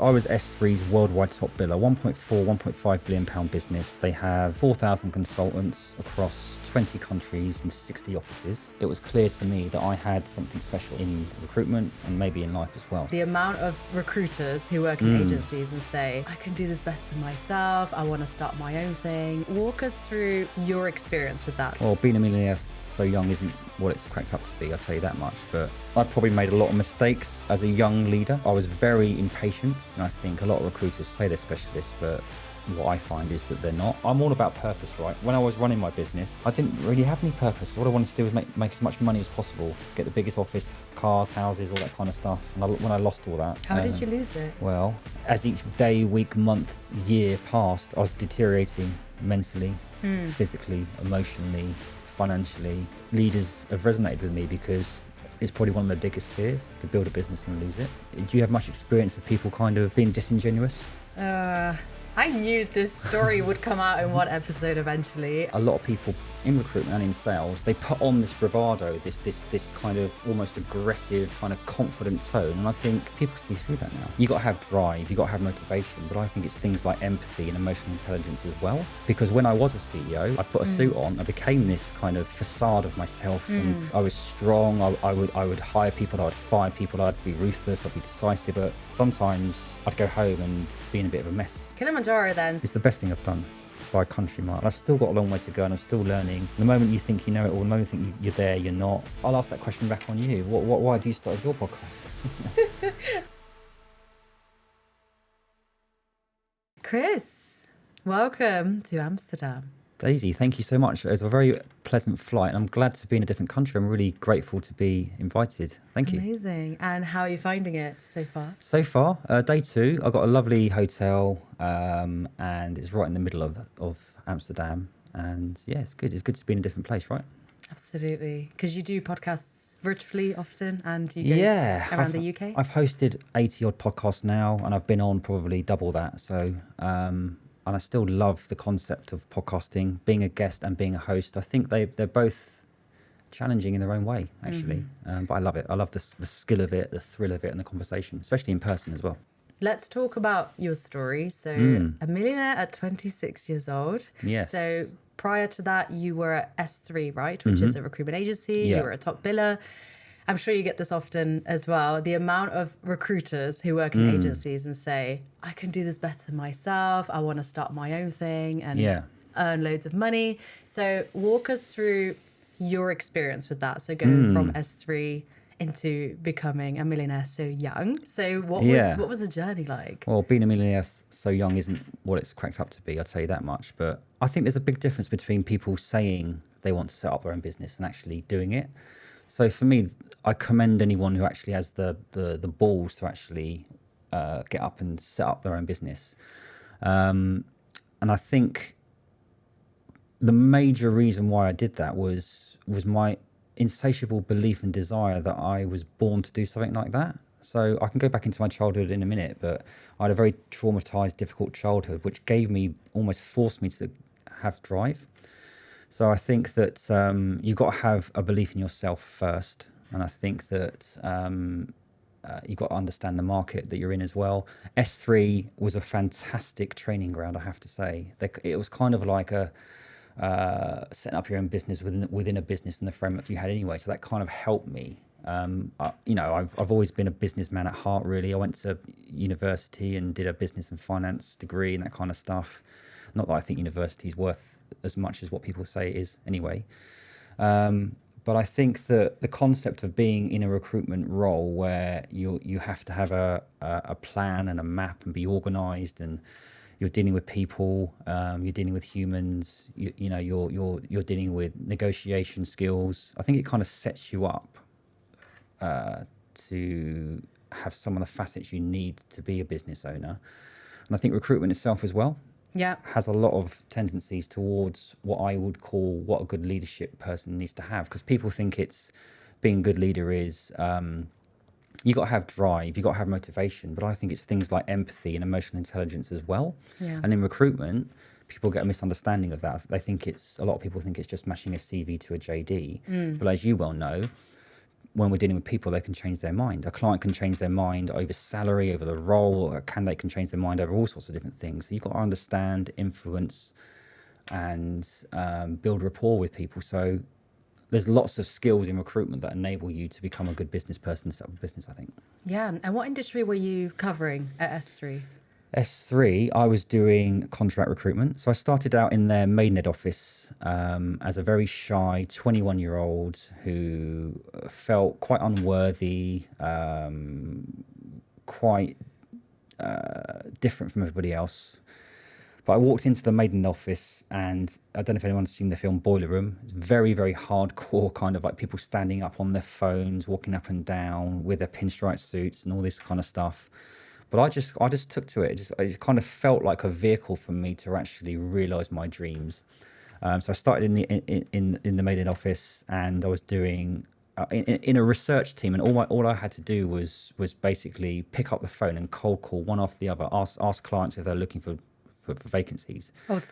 I was S3's worldwide top biller, 1.4, 1.5 billion pound business. They have 4,000 consultants across 20 countries and 60 offices. It was clear to me that I had something special in recruitment and maybe in life as well. The amount of recruiters who work in agencies and say, I can do this better myself, I want to start my own thing. Walk us through your experience with that. Well, being a millionaire so young isn't what it's cracked up to be, I'll tell you that much. But I probably made a lot of mistakes as a young leader. I was very impatient, and I think a lot of recruiters say they're specialists, but what I find is that they're not. I'm all about purpose, right? When I was running my business, I didn't really have any purpose. What I wanted to do was make as much money as possible, get the biggest office, cars, houses, all that kind of stuff. And when I lost all that... How did you lose it? Well, as each day, week, month, year passed, I was deteriorating mentally, physically, emotionally, financially. Leaders have resonated with me because it's probably one of my biggest fears, to build a business and lose it. Do you have much experience of people kind of being disingenuous? I knew this story would come out in one episode eventually. A lot of people in recruitment and in sales, they put on this bravado, this kind of almost aggressive, kind of confident tone. And I think people see through that now. You got to have drive, you got to have motivation, but I think it's things like empathy and emotional intelligence as well. Because when I was a CEO, I put a suit on, I became this kind of facade of myself, and I was strong. I would hire people, I would fire people, I'd be ruthless, I'd be decisive, but sometimes I'd go home and be in a bit of a mess. Kilimanjaro then. It's the best thing I've done by a country mile. I've still got a long way to go and I'm still learning. The moment you think you know it all, the moment you think you're there, you're not. I'll ask that question back on you. Why have you started your podcast? Chris, welcome to Amsterdam. Daisy, thank you so much. It was a very pleasant flight and I'm glad to be in a different country. I'm really grateful to be invited. Thank you. Amazing. And how are you finding it so far? So far, day 2, I got a lovely hotel and it's right in the middle of Amsterdam. And yeah, it's good. It's good to be in a different place, right? Absolutely. Because you do podcasts virtually often and you go around the UK? I've hosted 80 odd podcasts now and I've been on probably double that. So, and I still love the concept of podcasting, being a guest and being a host. I think they're both challenging in their own way, actually. But I love it. I love the skill of it, the thrill of it, and the conversation, especially in person as well. Let's talk about your story. So a millionaire at 26 years old. Yes. So prior to that, you were at S3, right? Which is a recruitment agency. Yeah. You were a top biller. I'm sure you get this often as well. The amount of recruiters who work in agencies and say, I can do this better myself. I want to start my own thing and earn loads of money. So walk us through your experience with that. So going from S3 into becoming a millionaire so young. So what was the journey like? Well, being a millionaire so young isn't what it's cracked up to be, I'll tell you that much. But I think there's a big difference between people saying they want to set up their own business and actually doing it. So for me, I commend anyone who actually has the balls to actually get up and set up their own business. And I think the major reason why I did that was my insatiable belief and desire that I was born to do something like that. So I can go back into my childhood in a minute, but I had a very traumatized, difficult childhood, which almost forced me to have drive. So I think that you've got to have a belief in yourself first. And I think that you've got to understand the market that you're in as well. S3 was a fantastic training ground, I have to say. It was kind of like setting up your own business within a business and the framework you had anyway. So that kind of helped me. I've always been a businessman at heart, really. I went to university and did a business and finance degree and that kind of stuff. Not that I think university is worth as much as what people say it is anyway. But I think that the concept of being in a recruitment role where you have to have a plan and a map and be organized, and you're dealing with people, you're dealing with humans, you're dealing with negotiation skills. I think it kind of sets you up to have some of the facets you need to be a business owner. And I think recruitment itself as well has a lot of tendencies towards what I would call what a good leadership person needs to have. Because people think being a good leader is you got to have drive, you got to have motivation. But I think it's things like empathy and emotional intelligence as well. Yeah. And in recruitment, people get a misunderstanding of that. A lot of people think it's just matching a CV to a JD. But as you well know, when we're dealing with people, they can change their mind. A client can change their mind over salary, over the role. A candidate can change their mind over all sorts of different things. So you've got to understand, influence, and build rapport with people. So there's lots of skills in recruitment that enable you to become a good business person and set up a business, I think. Yeah. And what industry were you covering at S3? S3, I was doing contract recruitment. So I started out in their Maidenhead office as a very shy 21-year-old who felt quite unworthy, quite different from everybody else. But I walked into the Maidenhead office, and I don't know if anyone's seen the film Boiler Room. It's very, very hardcore, kind of like people standing up on their phones, walking up and down with their pinstripe suits and all this kind of stuff. But I just took to it. It kind of felt like a vehicle for me to actually realise my dreams. So I started in the Maidenhead office, and I was doing in a research team, and all I had to do was basically pick up the phone and cold call one after the other, ask clients if they're looking for vacancies. Old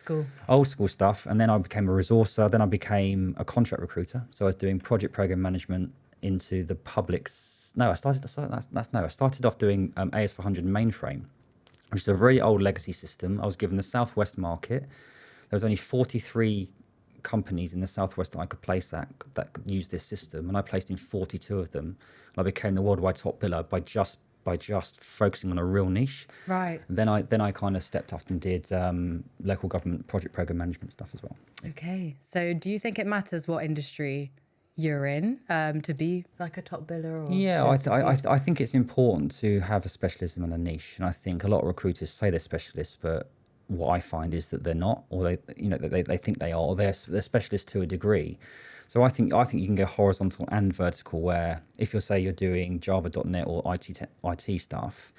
school stuff. And then I became a resourcer. Then I became a contract recruiter. So I was doing project program management into the public's. I started off doing AS400 mainframe, which is a very old legacy system. I was given the Southwest market. There was only 43 companies in the Southwest that I could place at that used this system, and I placed in 42 of them. And I became the worldwide top biller by just focusing on a real niche. Right. Then I kind of stepped up and did local government project program management stuff as well. Okay. So do you think it matters what industry you're in to be like a top biller? Or yeah, I think it's important to have a specialism and a niche. And I think a lot of recruiters say they're specialists, but what I find is that they're not, or they think they are, or they're specialists to a degree. So I think you can go horizontal and vertical, where if you're doing Java.net or IT stuff,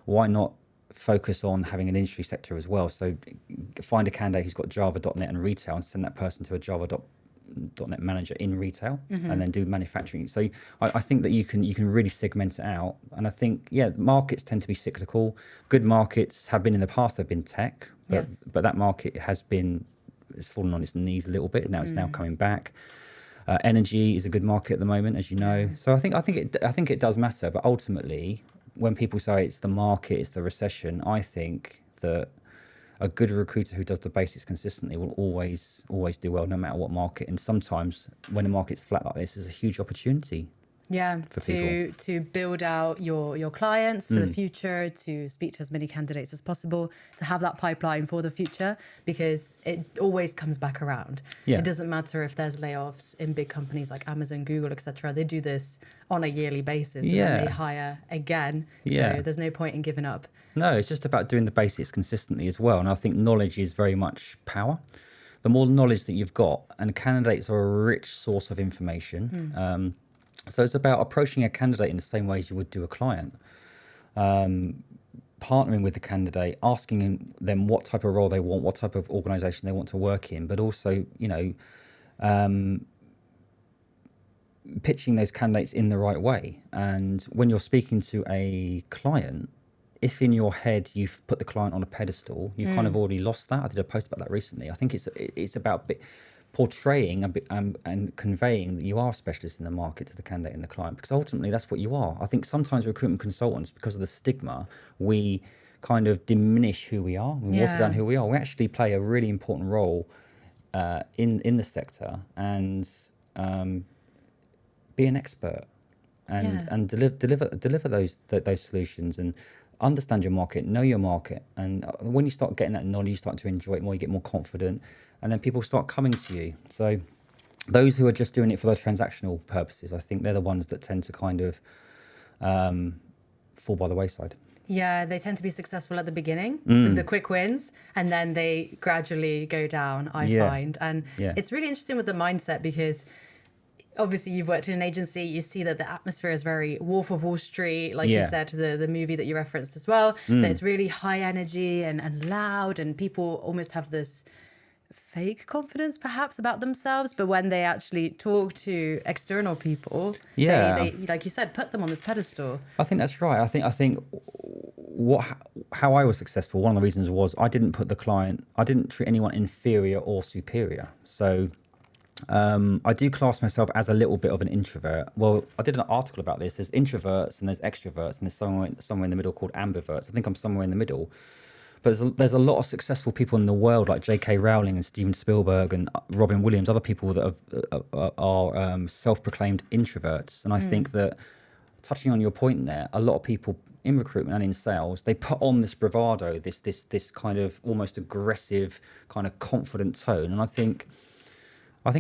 why not focus on having an industry sector as well? So find a candidate who's got Java.net and retail and send that person to a Java.net manager in retail, and then do manufacturing. So I think that you can really segment it out. And I think, markets tend to be cyclical. Good markets have been in the past, they've been tech, but that market it's fallen on its knees a little bit. Now it's now coming back. Energy is a good market at the moment, as you know. So I think it does matter. But ultimately, when people say it's the market, it's the recession, I think that a good recruiter who does the basics consistently will always do well, no matter what market. And sometimes when the market's flat like this, there's a huge opportunity. Yeah, to build out your clients for the future, to speak to as many candidates as possible, to have that pipeline for the future, because it always comes back around. Yeah. It doesn't matter if there's layoffs in big companies like Amazon, Google, etc. They do this on a yearly basis, and then they hire again. So there's no point in giving up. No, it's just about doing the basics consistently as well. And I think knowledge is very much power. The more knowledge that you've got, and candidates are a rich source of information. So it's about approaching a candidate in the same way as you would do a client. Partnering with the candidate, asking them what type of role they want, what type of organisation they want to work in, but also, pitching those candidates in the right way. And when you're speaking to a client, if in your head you've put the client on a pedestal, you've kind of already lost that. I did a post about that recently. I think it's about portraying and conveying that you are a specialist in the market to the candidate and the client, because ultimately that's what you are. I think sometimes recruitment consultants, because of the stigma, we kind of diminish who we are, we water down who we are. We actually play a really important role in the sector, and be an expert and deliver those solutions, and understand your market, know your market. And when you start getting that knowledge, you start to enjoy it more, you get more confident, and then people start coming to you. So those who are just doing it for the transactional purposes, I think they're the ones that tend to kind of fall by the wayside. Yeah, they tend to be successful at the beginning with the quick wins, and then they gradually go down, I find. And it's really interesting with the mindset, because obviously you've worked in an agency, you see that the atmosphere is very Wolf of Wall Street, like you said, the movie that you referenced as well, that it's really high energy and loud, and people almost have this fake confidence perhaps about themselves, but when they actually talk to external people, they like you said, put them on this pedestal. I think that's right. I think how I was successful, one of the reasons was I didn't treat anyone inferior or superior. So I do class myself as a little bit of an introvert. Well, I did an article about this. There's introverts and there's extroverts, and there's somewhere in the middle called ambiverts. I think I'm somewhere in the middle. But there's a lot of successful people in the world, like J.K. Rowling and Steven Spielberg and Robin Williams, other people that are self-proclaimed introverts. And I think that, touching on your point there, a lot of people in recruitment and in sales, they put on this bravado, this kind of almost aggressive, kind of confident tone. And I think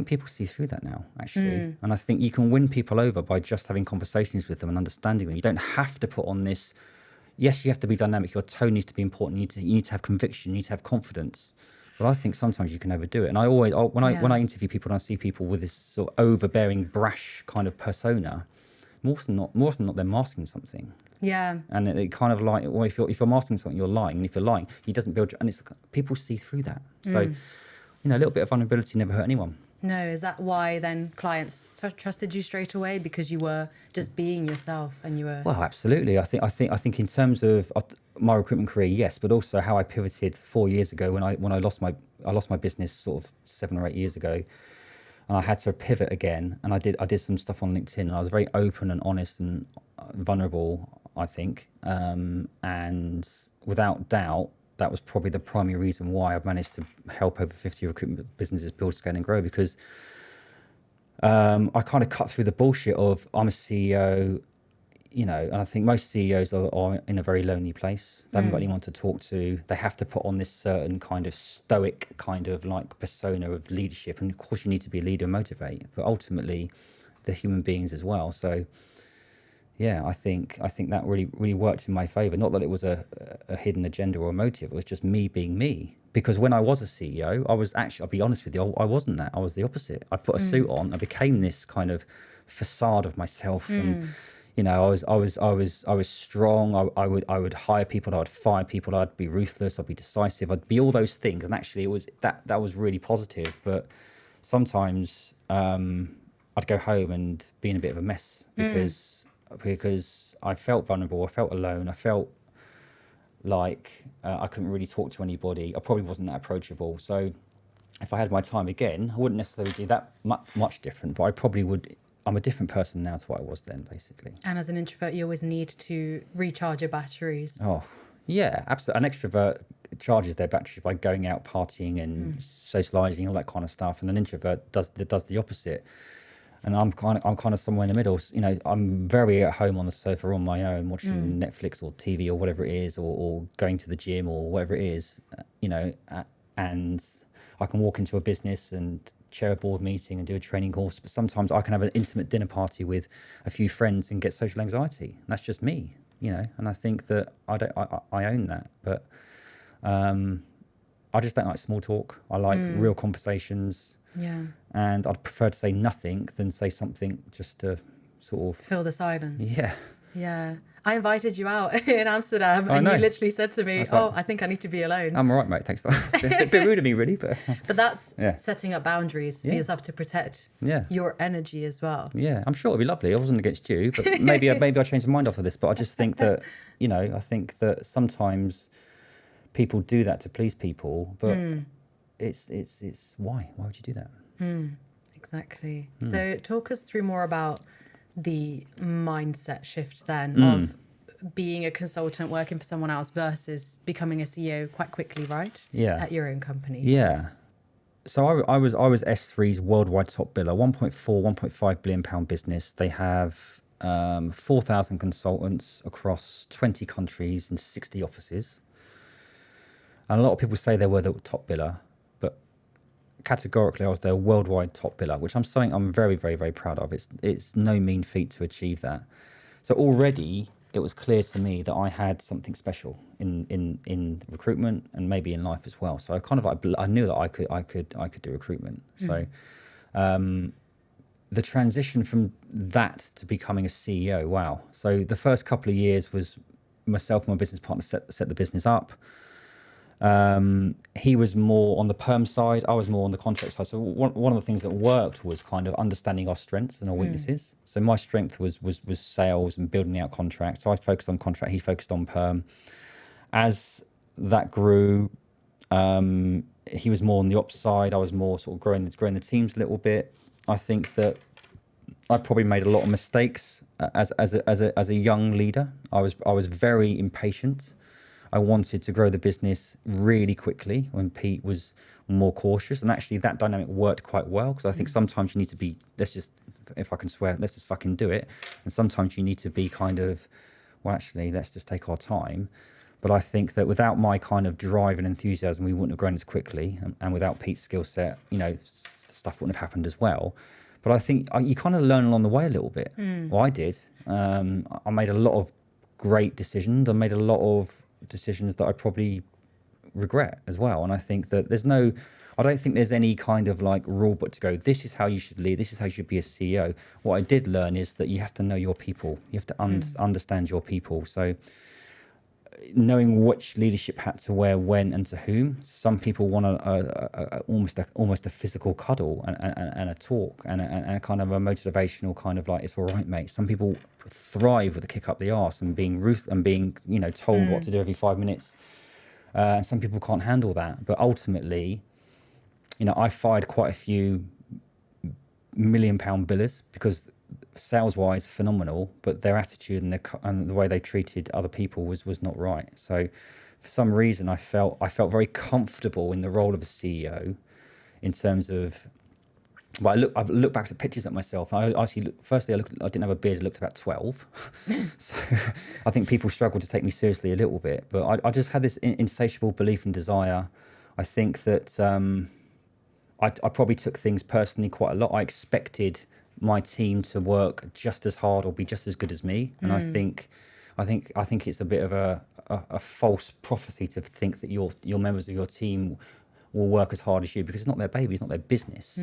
people see through that now, actually. And I think you can win people over by just having conversations with them and understanding them. You don't have to put on this. Yes, you have to be dynamic. Your tone needs to be important. You need to have conviction. You need to have confidence. But I think sometimes you can overdo it. And when I interview people and I see people with this sort of overbearing, brash kind of persona, more often than not, they're masking something. Yeah. And it kind of like, well, if you're masking something, you're lying. And if you're lying, he doesn't build. And it's people see through that. So, a little bit of vulnerability never hurt anyone. No, is that why then clients trusted you straight away, because you were just being yourself and you were? Well, absolutely. I think in terms of my recruitment career, yes, but also how I pivoted 4 years ago when I lost my business sort of 7 or 8 years ago, and I had to pivot again. And I did some stuff on LinkedIn, and I was very open and honest and vulnerable, I think, and without doubt, that was probably the primary reason why I've managed to help over 50 recruitment businesses build, scale, and grow, because I kind of cut through the bullshit of I'm a CEO, and I think most CEOs are in a very lonely place. They haven't got anyone to talk to. They have to put on this certain kind of stoic kind of like persona of leadership. And of course you need to be a leader and motivate, but ultimately they're human beings as well. So yeah, I think that really worked in my favor. Not that it was a hidden agenda or a motive. It was just me being me. Because when I was a CEO, I was actually, I'll be honest with you, I wasn't that. I was the opposite. I put a suit on. I became this kind of facade of myself, and I was strong. I would hire people. I would fire people. I'd be ruthless. I'd be decisive. I'd be all those things. And actually, it was that was really positive. But sometimes I'd go home and be in a bit of a mess because I felt vulnerable, I felt alone, I felt like I couldn't really talk to anybody. I probably wasn't that approachable. So if I had my time again, I wouldn't necessarily do that much different, but I probably would. I'm a different person now to what I was then, basically. And as an introvert, you always need to recharge your batteries. Oh, yeah, absolutely. An extrovert charges their batteries by going out partying and socializing, all that kind of stuff. And an introvert does the opposite. And I'm kind of somewhere in the middle. I'm very at home on the sofa on my own, watching Netflix or TV or whatever it is, or going to the gym or whatever it is, and I can walk into a business and chair a board meeting and do a training course. But sometimes I can have an intimate dinner party with a few friends and get social anxiety. And that's just me, and I think that I own that. But I just don't like small talk. I like real conversations. Yeah. And I'd prefer to say nothing than say something just to sort of fill the silence. Yeah. Yeah. I invited you out in Amsterdam and you literally said to me, I think I need to be alone. I'm all right, mate. Thanks. A bit rude of me, really. But that's setting up boundaries for yourself to protect your energy as well. Yeah, I'm sure it'll be lovely. I wasn't against you, but maybe I changed my mind after this. But I just think that, I think that sometimes people do that to please people, but it's why would you do that? Exactly. So talk us through more about the mindset shift then of being a consultant working for someone else versus becoming a CEO quite quickly, right? Yeah. At your own company. Yeah. So I was S3's worldwide top biller, 1.5 billion pound business. They have 4,000 consultants across 20 countries and 60 offices. And a lot of people say they were the top biller, but categorically I was their worldwide top biller, which I'm very, very, very proud of. It's no mean feat to achieve that. So already it was clear to me that I had something special in recruitment and maybe in life as well. So I knew that I could do recruitment. So the transition from that to becoming a CEO, wow. So the first couple of years was myself and my business partner set the business up. He was more on the perm side, I was more on the contract side. So one of the things that worked was kind of understanding our strengths and our weaknesses. So my strength was sales and building out contracts. So I focused on contract, he focused on perm. As that grew, he was more on the ops side. I was more sort of growing the teams a little bit. I think that I probably made a lot of mistakes as a young leader. I was very impatient. I wanted to grow the business really quickly when Pete was more cautious, and actually that dynamic worked quite well, because I think sometimes you need to be, let's just, if I can swear, let's just fucking do it, and sometimes you need to be kind of, well, actually, let's just take our time. But I think that without my kind of drive and enthusiasm, we wouldn't have grown as quickly, and without Pete's skill set, stuff wouldn't have happened as well. But I think you kind of learn along the way a little bit. Well, I did. I made a lot of great decisions. I made a lot of decisions that I probably regret as well. And I think that I don't think there's any kind of like rule book to go, this is how you should lead, this is how you should be a CEO. What I did learn is that you have to know your people. You have to understand your people. So knowing which leadership hat to wear when and to whom. Some people want almost a physical cuddle and a talk and a kind of a motivational kind of like, it's all right, mate. Some people thrive with a kick up the arse and being told what to do every 5 minutes. And some people can't handle that. But ultimately, I fired quite a few £1 million billers because sales-wise phenomenal, but their attitude and the way they treated other people was not right. So for some reason I felt very comfortable in the role of a CEO in terms of, well, I've looked back at pictures of myself. I didn't have a beard, I looked about 12. So I think people struggle to take me seriously a little bit, but I just had this insatiable belief and desire. I think that I probably took things personally quite a lot. I expected my team to work just as hard or be just as good as me, and I think it's a bit of a false prophecy to think that your members of your team will work as hard as you, because it's not their baby, it's not their business.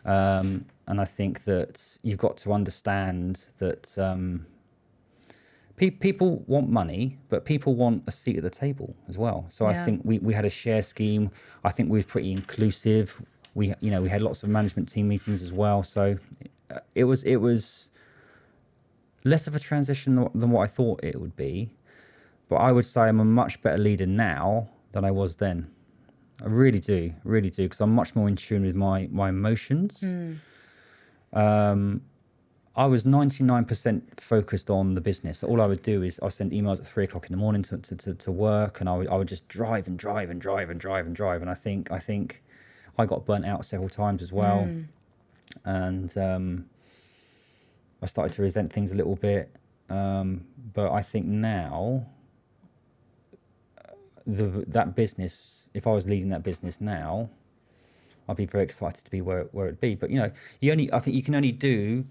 And I think that you've got to understand that people want money, but people want a seat at the table as well. So I think we had a share scheme. I think we were pretty inclusive. We had lots of management team meetings as well. So it was less of a transition than what I thought it would be. But I would say I'm a much better leader now than I was then. I really do, because I'm much more in tune with my emotions. I was 99% focused on the business. All I would do is I'd send emails at 3 o'clock in the morning to work, and I would just drive. And I think I got burnt out several times as well. And I started to resent things a little bit. But I think now that business, if I was leading that business now, I'd be very excited to be where it'd be. But I think you can only do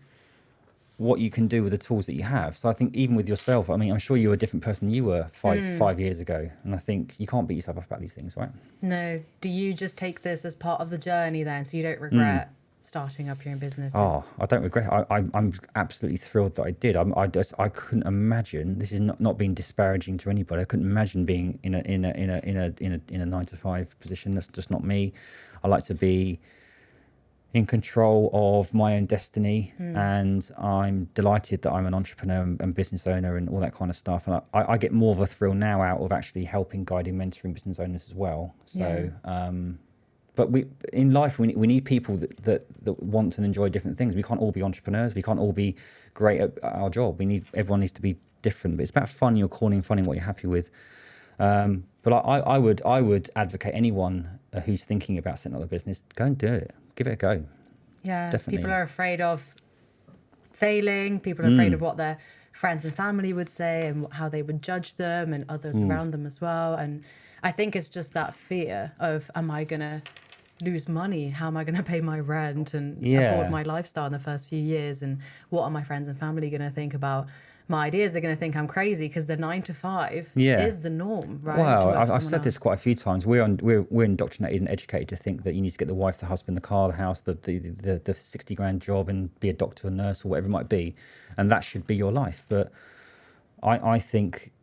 what you can do with the tools that you have. So I think even with yourself, I mean, I'm sure you're a different person than you were five years ago. And I think you can't beat yourself up about these things, right? No. Do you just take this as part of the journey then, so you don't regret starting up your own business? Oh, I don't regret it. I'm absolutely thrilled that I did. I couldn't imagine. This is not being disparaging to anybody. I couldn't imagine being in a 9-to-5 position. That's just not me. I like to be in control of my own destiny, and I'm delighted that I'm an entrepreneur and business owner and all that kind of stuff. And I get more of a thrill now out of actually helping, guiding, mentoring business owners as well. So, but in life we need people that want and enjoy different things. We can't all be entrepreneurs. We can't all be great at our job. Everyone needs to be different. But it's about finding your calling, finding what you're happy with. But I would advocate anyone who's thinking about setting up a business, go and do it. Give it a go. Yeah, definitely. People are afraid of failing. People are afraid of what their friends and family would say and how they would judge them and others around them as well. And I think it's just that fear of, am I going to lose money? How am I going to pay my rent and afford my lifestyle in the first few years? And what are my friends and family going to think about my ideas? They're going to think I'm crazy because the 9-to-5 is the norm, right? Well, I've said this quite a few times. We're indoctrinated and educated to think that you need to get the wife, the husband, the car, the house, the 60 grand job and be a doctor, a nurse, or whatever it might be, and that should be your life. But I think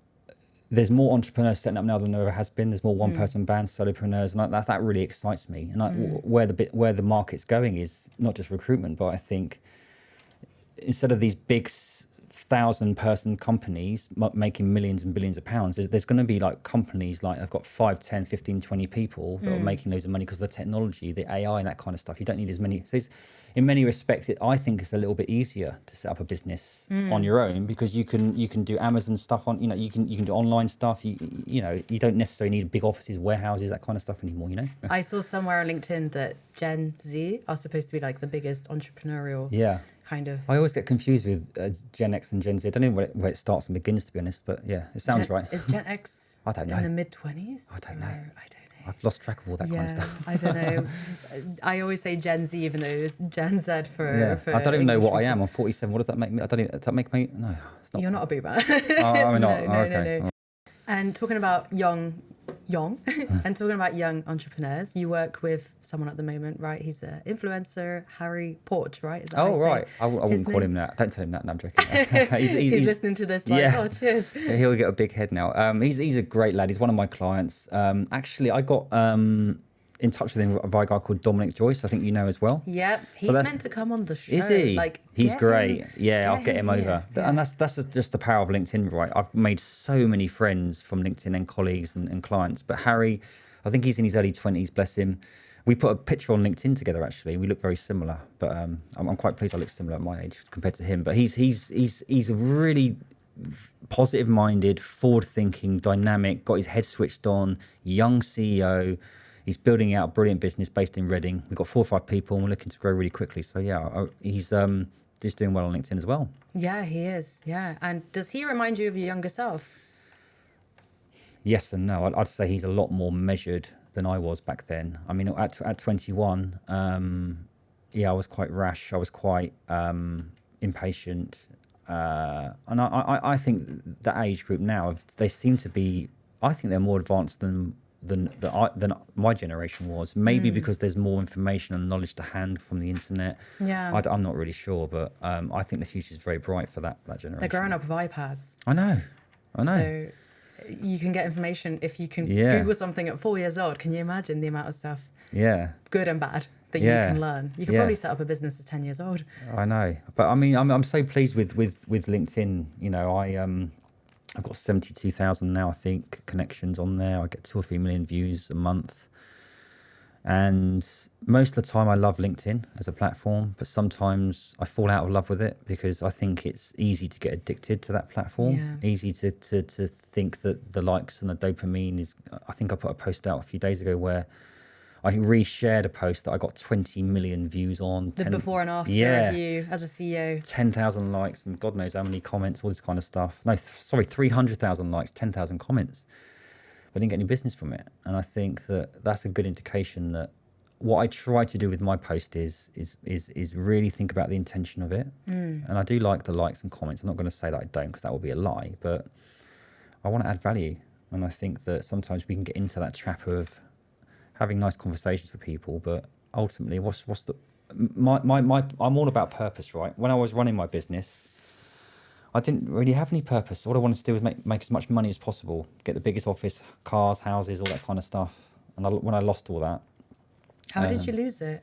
there's more entrepreneurs setting up now than there ever has been. There's more one-person bands, solopreneurs, and that really excites me. And where the market's going is not just recruitment, but I think instead of these big 1,000-person companies making millions and billions of pounds. There's going to be like companies like I've got 5, 10, 15, 20 people that are making loads of money because of the technology, the AI and that kind of stuff. You don't need as many. So in many respects, I think it's a little bit easier to set up a business on your own because you can do Amazon stuff on, you can do online stuff. You don't necessarily need big offices, warehouses, that kind of stuff anymore, I saw somewhere on LinkedIn that Gen Z are supposed to be like the biggest entrepreneurial kind of. I always get confused with Gen X and Gen Z. I don't know where it starts and begins, to be honest, but yeah, it sounds right. Is Gen X I don't know. in the mid-20s? I don't know. I don't know. I've lost track of all that kind of stuff. I don't know. I always say Gen Z, even though it's Gen Z for. I don't even know what I am. I'm 47. What does that make me? Does that make me? No, it's not. You're not a boomer. I'm not. No. And talking about young, and talking about young entrepreneurs, you work with someone at the moment, right? He's an influencer, Harry Porch, right? Is that how you say right. I wouldn't call name? him that. Don't tell him that. No, I'm joking. He's listening to this like, oh, cheers. He'll get a big head now. He's a great lad. He's one of my clients. Actually, I got in touch with him by a guy called Dominic Joyce. I think you know as well. Yep, he's meant to come on the show. Is he? Like, he's great. I'll get him over. Yeah. And that's just the power of LinkedIn, right? I've made so many friends from LinkedIn and colleagues and clients. But Harry, I think he's in his early 20s, bless him. We put a picture on LinkedIn together, actually. We look very similar, but I'm quite pleased I look similar at my age compared to him. But he's a really positive-minded, forward-thinking, dynamic, got his head switched on, young CEO. He's building out a brilliant business based in Reading. We've got 4 or 5 people and we're looking to grow really quickly. So he's just doing well on LinkedIn as well. Yeah, he is. Yeah. And does he remind you of your younger self? Yes and no. I'd say he's a lot more measured than I was back then. I mean, at 21, I was quite rash. I was quite impatient. And I think that age group now, they seem to be, I think they're more advanced than my generation was. Maybe because there's more information and knowledge to hand from the internet. Yeah. I'm not really sure, but I think the future is very bright for that generation. They're growing up with iPads. I know. So you can get information if you can Google something at 4 years old. Can you imagine the amount of stuff, good and bad, that you can learn? You could probably set up a business at 10 years old. I know. But I mean, I'm so pleased with LinkedIn. You know, I've got 72,000 now, I think, connections on there. I get 2 or 3 million views a month. And most of the time I love LinkedIn as a platform, but sometimes I fall out of love with it because I think it's easy to get addicted to that platform. Easy to think that the likes and the dopamine is... I think I put a post out a few days ago where I reshared a post that I got 20 million views on. The before and after of you as a CEO. 10,000 likes and God knows how many comments, all this kind of stuff. No, 300,000 likes, 10,000 comments. But I didn't get any business from it. And I think that's a good indication that what I try to do with my post is really think about the intention of it. And I do like the likes and comments. I'm not going to say that I don't because that would be a lie, but I want to add value. And I think that sometimes we can get into that trap of having nice conversations with people, but ultimately, I'm all about purpose, right? When I was running my business, I didn't really have any purpose. All I wanted to do was make as much money as possible, get the biggest office, cars, houses, all that kind of stuff. And when I lost all that... How did you lose it?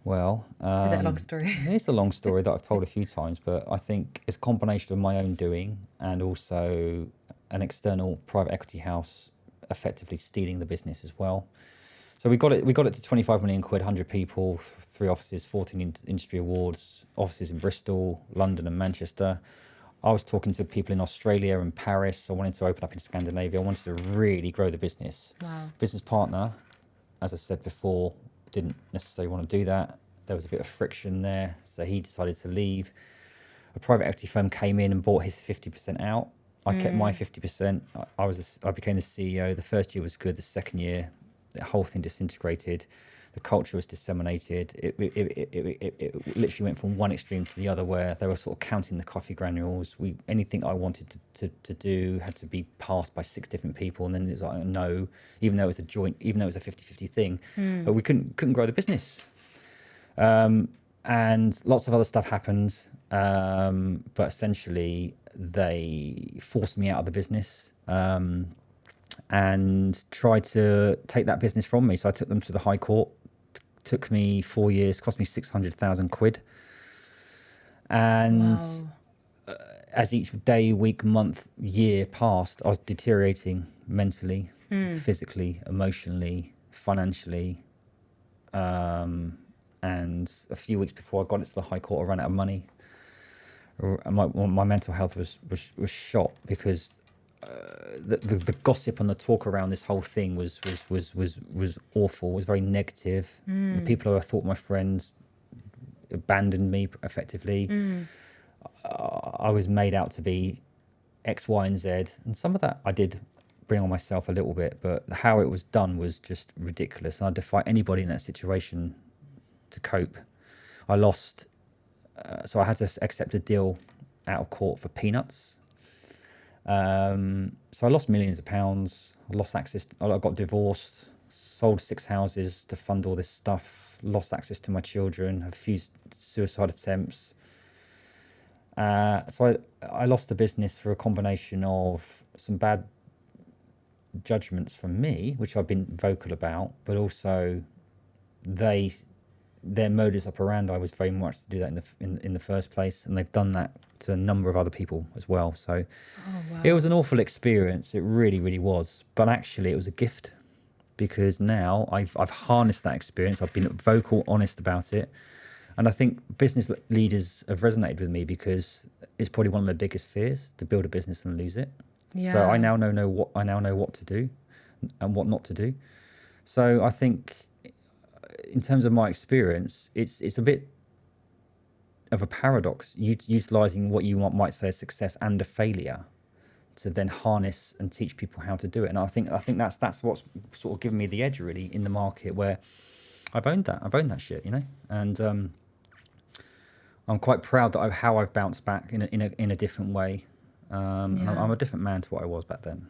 Well... is it a long story? It's a long story that I've told a few times, but I think it's a combination of my own doing and also an external private equity house effectively stealing the business as well. So we got it to 25 million quid, 100 people, 3 offices, 14 industry awards, offices in Bristol, London and Manchester. I was talking to people in Australia and Paris. I wanted to open up in Scandinavia. I wanted to really grow the business. Wow. Business partner, as I said before, didn't necessarily want to do that. There was a bit of friction there, so he decided to leave. A private equity firm came in and bought his 50% out. I kept my 50%. I became the CEO. The first year was good. The second year, the whole thing disintegrated. The culture was disseminated. It literally went from one extreme to the other, where they were sort of counting the coffee granules. Anything I wanted to do had to be passed by 6 different people, and then it was like no, even though it was a joint, even though it was a 50-50 thing, but we couldn't grow the business. And lots of other stuff happened, but essentially they forced me out of the business and tried to take that business from me. So I took them to the High Court. Took me 4 years, cost me 600,000 quid. And as each day, week, month, year passed, I was deteriorating mentally, physically, emotionally, financially. And a few weeks before I got into the High Court, I ran out of money. My mental health was shot because the gossip and the talk around this whole thing was awful. It was very negative. The people who I thought my friends abandoned me effectively. I was made out to be X, Y, and Z, and some of that I did bring on myself a little bit, but how it was done was just ridiculous, and I defy anybody in that situation to cope. I lost, so I had to accept a deal out of court for peanuts. So I lost millions of pounds. I lost access. I got divorced, sold 6 houses to fund all this stuff. Lost access to my children. A few suicide attempts. So I lost the business for a combination of some bad judgments from me, which I've been vocal about, but also their modus operandi was very much to do that in the first place, and they've done that to a number of other people as well. So It was an awful experience. It really, really was. But actually, it was a gift, because now I've harnessed that experience. I've been vocal, honest about it. And I think business leaders have resonated with me because it's probably one of their biggest fears, to build a business and lose it. Yeah. So I now know what to do and what not to do. So I think in terms of my experience, it's a bit of a paradox, utilizing what you might say a success and a failure to then harness and teach people how to do it. And I think that's what's sort of given me the edge really in the market, where I've owned that shit, you know. And I'm quite proud that how I've bounced back in a different way. And I'm a different man to what I was back then.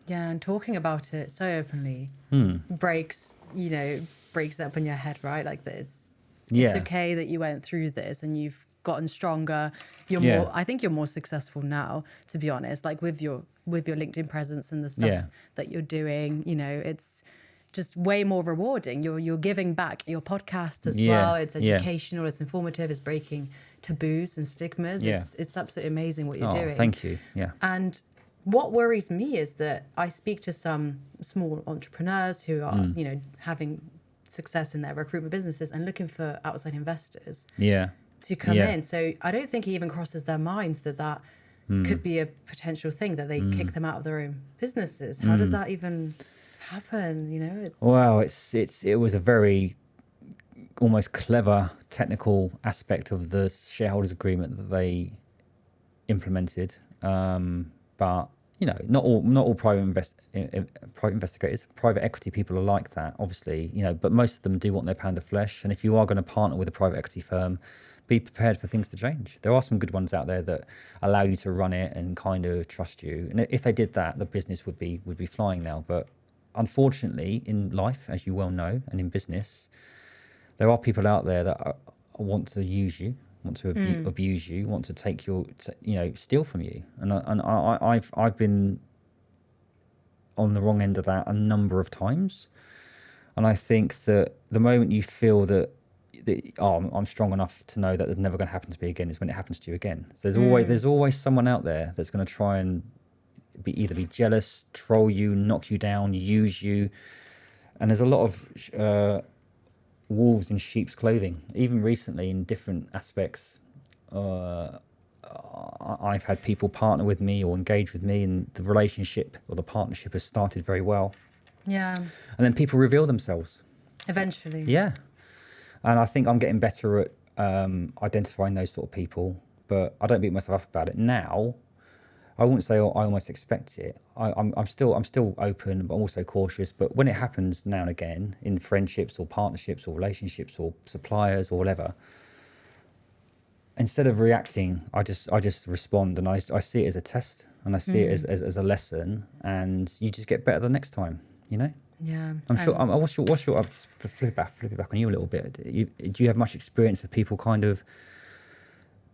Yeah, and talking about it so openly breaks up in your head, right? Like this. It's okay that you went through this and you've gotten stronger. I think you're more successful now, to be honest, like with your LinkedIn presence and the stuff that you're doing, you know, it's just way more rewarding. You're giving back. Your podcast as well. It's educational, it's informative, it's breaking taboos and stigmas. It's absolutely amazing what you're doing. Thank you. Yeah. And what worries me is that I speak to some small entrepreneurs who are, you know, having success in their recruitment businesses and looking for outside investors to come in. So I don't think it even crosses their minds that could be a potential thing, that they kick them out of their own businesses. How does that even happen? You know, it was a very almost clever technical aspect of the shareholders agreement that they implemented. But you know, not all private investigators, private equity people are like that, obviously, you know, but most of them do want their pound of flesh. And if you are going to partner with a private equity firm, be prepared for things to change. There are some good ones out there that allow you to run it and kind of trust you. And if they did that, the business would be flying now. But unfortunately, in life, as you well know, and in business, there are people out there that want to use you, want to abuse you, want to take steal from you. And I've been on the wrong end of that a number of times. And I think that the moment you feel that I'm strong enough to know that it's never going to happen to me again is when it happens to you again. So there's always someone out there that's going to try and either be jealous, troll you, knock you down, use you. And there's a lot of wolves in sheep's clothing. Even recently, in different aspects, I've had people partner with me or engage with me, and the relationship or the partnership has started very well. Yeah. And then people reveal themselves. Eventually. Yeah. And I think I'm getting better at identifying those sort of people, but I don't beat myself up about it now. I wouldn't say I almost expect it. I'm still open, but I'm also cautious. But when it happens now and again in friendships or partnerships or relationships or suppliers or whatever, instead of reacting, I just respond, and I see it as a test, and I see it as a lesson, and you just get better the next time, you know? Yeah. I'm sure. What's your? I'll just flip it back on you a little bit. Do you have much experience of people kind of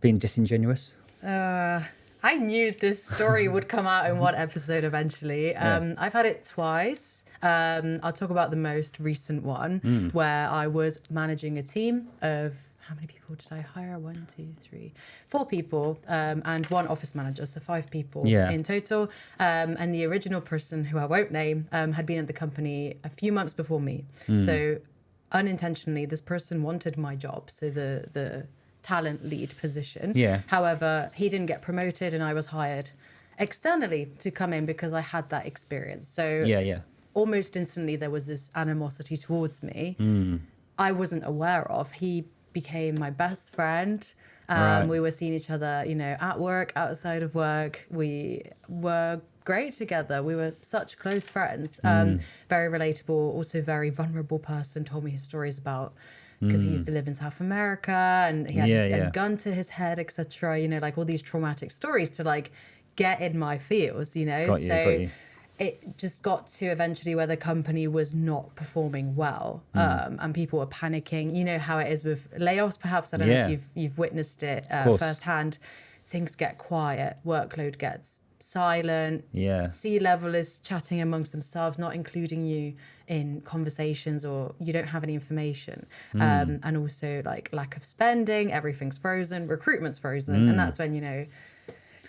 being disingenuous? I knew this story would come out in one episode eventually. I've had it twice. I'll talk about the most recent one, where I was managing a team of how many people did I hire? 1, 2, 3, 4 people, and 1 office manager, so 5 people in total. And the original person, who I won't name, had been at the company a few months before me. So unintentionally, this person wanted my job, so the talent lead position. However, he didn't get promoted, and I was hired externally to come in because I had that experience. So almost instantly, there was this animosity towards me. I wasn't aware of. He became my best friend. We were seeing each other, you know, at work, outside of work. We were great together. We were such close friends. Very relatable, also very vulnerable person. Told me his stories about, because he used to live in South America and he had a gun to his head, etc. You know, like all these traumatic stories to like get in my feels, you know. Got you. It just got to eventually where the company was not performing well, and people were panicking. You know how it is with layoffs, perhaps. I don't know if you've witnessed it firsthand. Things get quiet, workload gets silent. C-level is chatting amongst themselves, not including you in conversations, or you don't have any information. And also like lack of spending, everything's frozen, recruitment's frozen. And that's when, you know,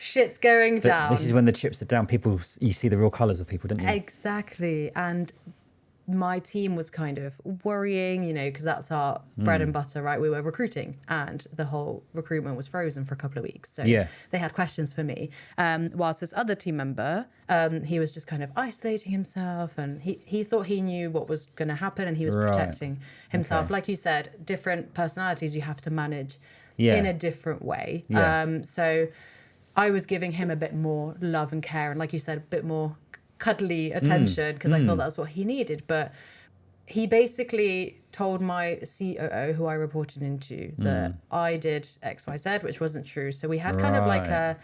shit's going down. This is when the chips are down. You see the real colours of people, don't you? Exactly. And my team was kind of worrying, you know, because that's our bread and butter, right? We were recruiting, and the whole recruitment was frozen for a couple of weeks. So they had questions for me. Whilst this other team member, he was just kind of isolating himself, and he thought he knew what was going to happen, and he was protecting himself. Like you said, different personalities you have to manage in a different way. So I was giving him a bit more love and care, and like you said, a bit more cuddly attention, because I thought that's what he needed. But he basically told my COO, who I reported into, that I did XYZ, which wasn't true. So we had kind of like a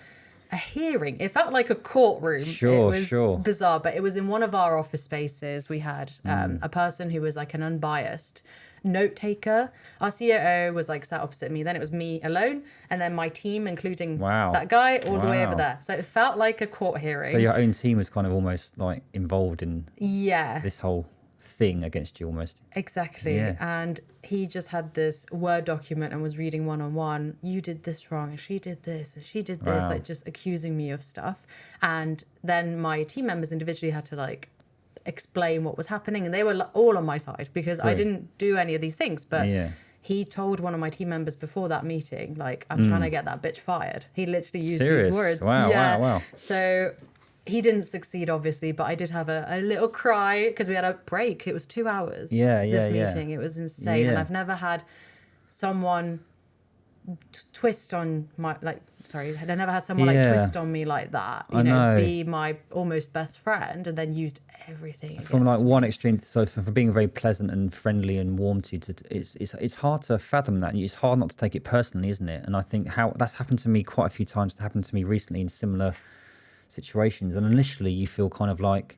hearing. It felt like a courtroom. It was bizarre, but it was in one of our office spaces. We had a person who was like an unbiased note taker. Our COO was like sat opposite me. Then it was me alone, and then my team, including that guy, all the way over there. So it felt like a court hearing. So your own team was kind of almost like involved in this whole thing against you, almost. Exactly. And he just had this Word document and was reading one-on-one. You did this wrong, and she did this, and she did this, like just accusing me of stuff. And then my team members individually had to like explain what was happening, and they were all on my side because I didn't do any of these things. But he told one of my team members before that meeting, like, I'm trying to get that bitch fired. He literally used these words. Wow. So he didn't succeed, obviously, but I did have a little cry because we had a break. It was 2 hours. This meeting. It was insane. And I've never had someone twist on my, like, sorry, I never had someone like twist on me like that. You know, be my almost best friend and then used everything from like me. one extreme. So for being very pleasant and friendly and warm to you, it's hard to fathom that. It's hard not to take it personally, isn't it? And I think how that's happened to me quite a few times. It happened to me recently in similar situations. And initially you feel kind of like,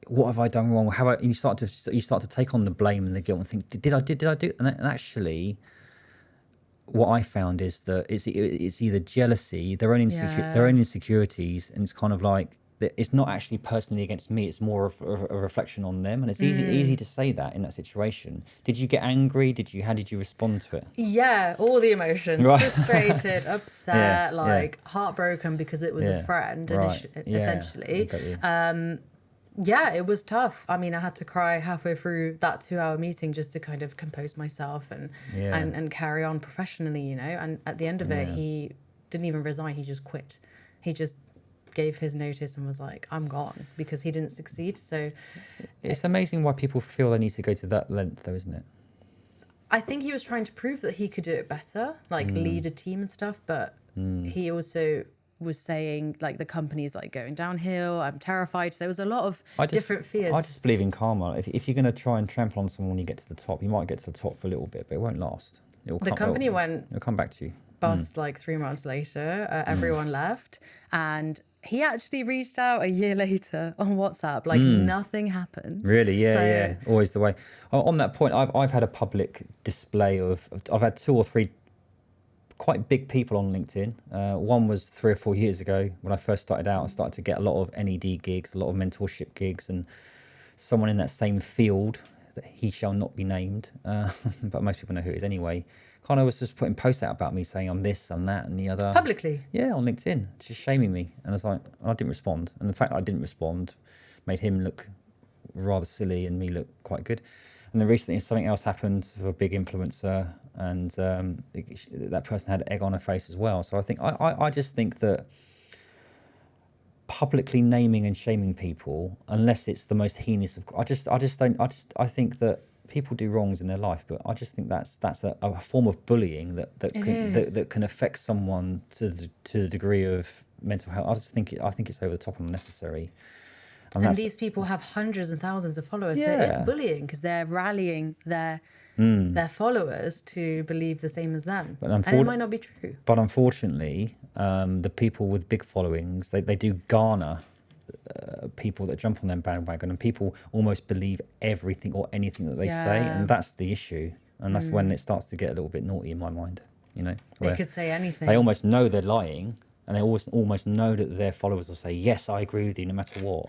what have I done wrong? And you start to take on the blame and the guilt and think, did I do? And actually, what I found is that it's either jealousy, their own insecurities, and it's kind of like it's not actually personally against me. It's more of a reflection on them, and it's easy to say that in that situation. Did you get angry? How did you respond to it? Yeah, all the emotions: frustrated, upset, heartbroken because it was a friend, essentially. Yeah, it was tough. I mean, I had to cry halfway through that 2-hour meeting just to kind of compose myself and carry on professionally, you know. And at the end of it, he didn't even resign. He just quit. He just gave his notice and was like, I'm gone, because he didn't succeed. So it's amazing why people feel they need to go to that length, though, isn't it? I think he was trying to prove that he could do it better, like lead a team and stuff. But he also was saying, like, the company's like going downhill, I'm terrified. So there was a lot of different fears. I just believe in karma. If you're going to try and trample on someone when you get to the top, you might get to the top for a little bit, but it won't last. It'll come back to you. Bust like 3 months later. Everyone left, and he actually reached out a year later on WhatsApp. Like nothing happened. Really? Yeah. Always the way. On that point, I've had a public display of I've had 2 or 3 quite big people on LinkedIn. One was 3 or 4 years ago when I first started out. I started to get a lot of NED gigs, a lot of mentorship gigs, and someone in that same field that he shall not be named, but most people know who it is anyway, kind of was just putting posts out about me saying I'm this, I'm that, and the other. Publicly? Yeah, on LinkedIn, just shaming me. And I was like, I didn't respond. And the fact that I didn't respond made him look rather silly and me look quite good. And then recently something else happened for a big influencer, and that person had egg on her face as well. So I just think that publicly naming and shaming people, unless it's the most heinous of, I think that people do wrongs in their life, but I just think that's a form of bullying that can affect someone to the degree of mental health. I think it's over the top and unnecessary. And these people have hundreds and thousands of followers, so it's bullying because they're rallying their followers to believe the same as them, and it might not be true. But unfortunately, the people with big followings, they do garner people that jump on their bandwagon, and people almost believe everything or anything that they say, and that's the issue. And that's when it starts to get a little bit naughty in my mind. They could say anything. They almost know they're lying, and they almost know that their followers will say, yes, I agree with you no matter what.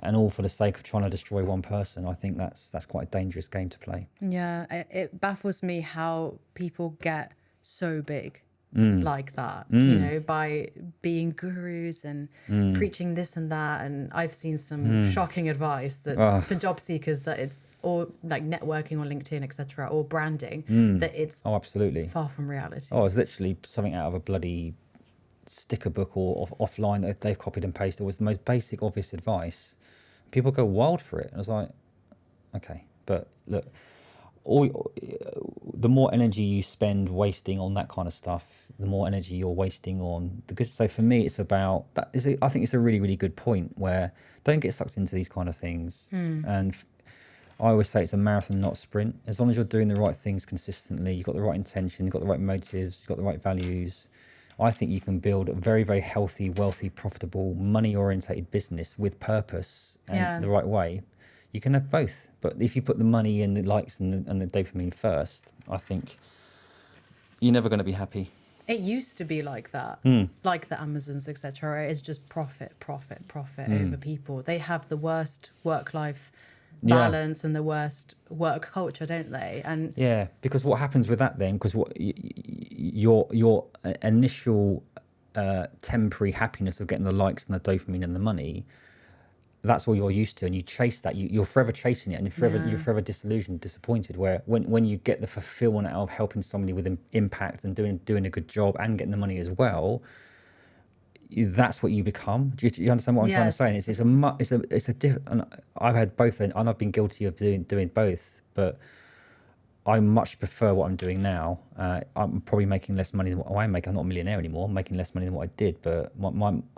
And all for the sake of trying to destroy one person. I think that's quite a dangerous game to play. Yeah, it baffles me how people get so big like that, by being gurus and preaching this and that. And I've seen some shocking advice that's for job seekers, that it's all like networking on LinkedIn, etc., or branding, that it's absolutely far from reality. It's literally something out of a bloody sticker book or offline that they've copied and pasted. It was the most basic, obvious advice. People go wild for it. And I was like, okay, but look, the more energy you spend wasting on that kind of stuff, the more energy you're wasting on the good. So for me, it's about that. I think it's a really, really good point where don't get sucked into these kind of things. And I always say it's a marathon, not a sprint. As long as you're doing the right things consistently, you've got the right intention, you've got the right motives, you've got the right values, I think you can build a very, very healthy, wealthy, profitable, money-orientated business with purpose and the right way. You can have both. But if you put the money and the likes and the dopamine first, I think you're never going to be happy. It used to be like that, like the Amazons, etc. It's just profit over people. They have the worst work-life balance and the worst work culture, don't they? And because what happens with that then, because what your initial temporary happiness of getting the likes and the dopamine and the money, that's all you're used to, and you chase that. You're forever chasing it, and you're forever disillusioned, disappointed. Where when you get the fulfillment out of helping somebody with impact and doing a good job and getting the money as well, that's what you become. Do you understand what I'm trying to say? It's a different. I've had both, and I've been guilty of doing both, but I much prefer what I'm doing now. I'm probably making less money than what I make. I'm not a millionaire anymore. I'm making less money than what I did. But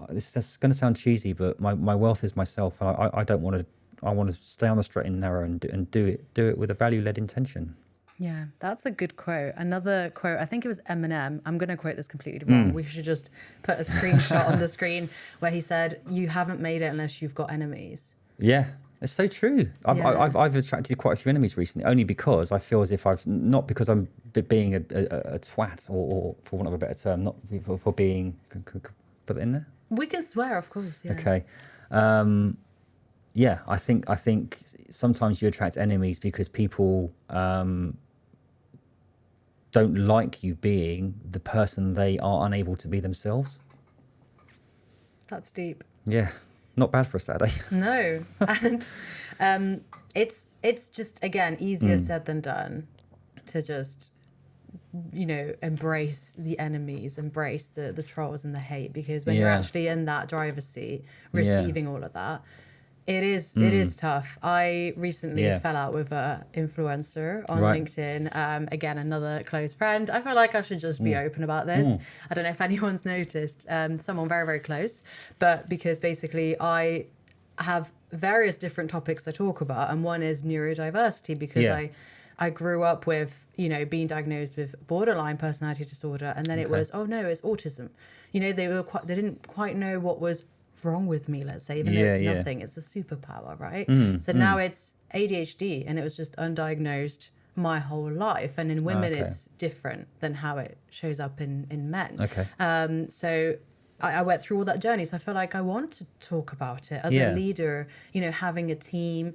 this going to sound cheesy, but my wealth is myself, and I don't want to. I want to stay on the straight and narrow and do it with a value-led intention. Yeah, that's a good quote. Another quote, I think it was Eminem. I'm going to quote this completely wrong. We should just put a screenshot on the screen where he said, "You haven't made it unless you've got enemies." Yeah. It's so true. I've attracted quite a few enemies recently, only because I feel as if not because I'm being a twat or for want of a better term, not for being, put it in there? We can swear, of course, yeah. Okay. I think sometimes you attract enemies because people don't like you being the person they are unable to be themselves. That's deep. Yeah. Not bad for a Saturday. No. And it's just, again, easier said than done to just, embrace the enemies, embrace the trolls and the hate, because when you're actually in that driver's seat, receiving all of that, it is tough. I recently fell out with an influencer on LinkedIn. Again, another close friend. I feel like I should just be open about this. I don't know if anyone's noticed. Someone very, very close. But because basically I have various different topics I talk about. And one is neurodiversity, because I grew up with, being diagnosed with borderline personality disorder. And then it was, oh no, it's autism. They didn't quite know what was wrong with me, let's say, even though it's nothing. It's a superpower, right? So now it's ADHD, and it was just undiagnosed my whole life. And in women it's different than how it shows up in men. So I went through all that journey, so I feel like I want to talk about it as a leader, having a team,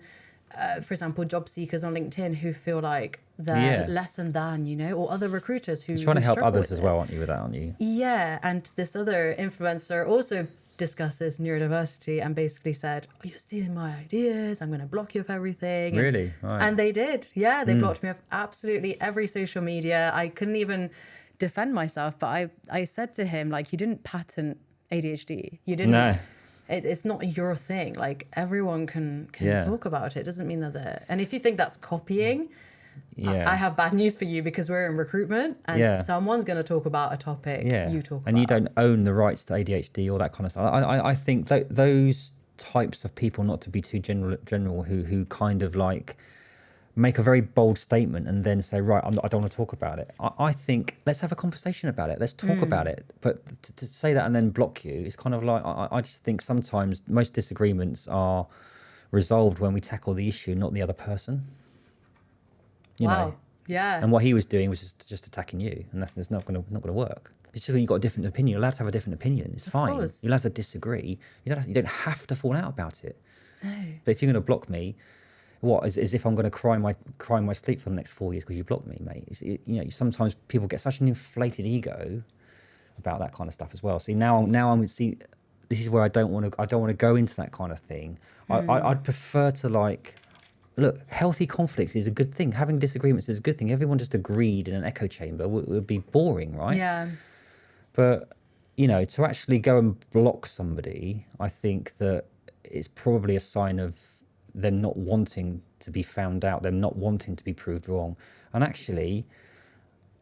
for example, job seekers on LinkedIn who feel like they're less than, you know, or other recruiters who You're trying to help struggle others with as it. well, aren't you, with that, aren't you? Yeah, and this other influencer also discusses neurodiversity and basically said, oh, you're stealing my ideas, I'm going to block you off everything. Really? Right. And they did. Yeah, they blocked me off absolutely every social media. I couldn't even defend myself, but I said to him, like, you didn't patent ADHD. You didn't. No. It's not your thing. Like, everyone can talk about it. It doesn't mean that they're... And if you think that's copying... I have bad news for you, because we're in recruitment and someone's going to talk about a topic you talk about. And you don't own the rights to ADHD or that kind of stuff. I think those types of people, not to be too general, who kind of like make a very bold statement and then say, right, I don't want to talk about it. I think let's have a conversation about it. Let's talk about it. But to say that and then block you is kind of like, I just think sometimes most disagreements are resolved when we tackle the issue, not the other person. You know? Yeah. And what he was doing was just attacking you, and that's not going to work. It's just you've got a different opinion. You're allowed to have a different opinion. It's fine. Course. You're allowed to disagree. You don't have to fall out about it. No. But if you're going to block me, what as if I'm going to cry my sleep for the next 4 years because you blocked me, mate? You know, sometimes people get such an inflated ego about that kind of stuff as well. See, now I'm see. This is where I don't want to go into that kind of thing. I'd prefer to like. Look, healthy conflict is a good thing. Having disagreements is a good thing. Everyone just agreed in an echo chamber would be boring, right? Yeah. But, you know, to actually go and block somebody, I think that it's probably a sign of them not wanting to be found out, them not wanting to be proved wrong. And actually,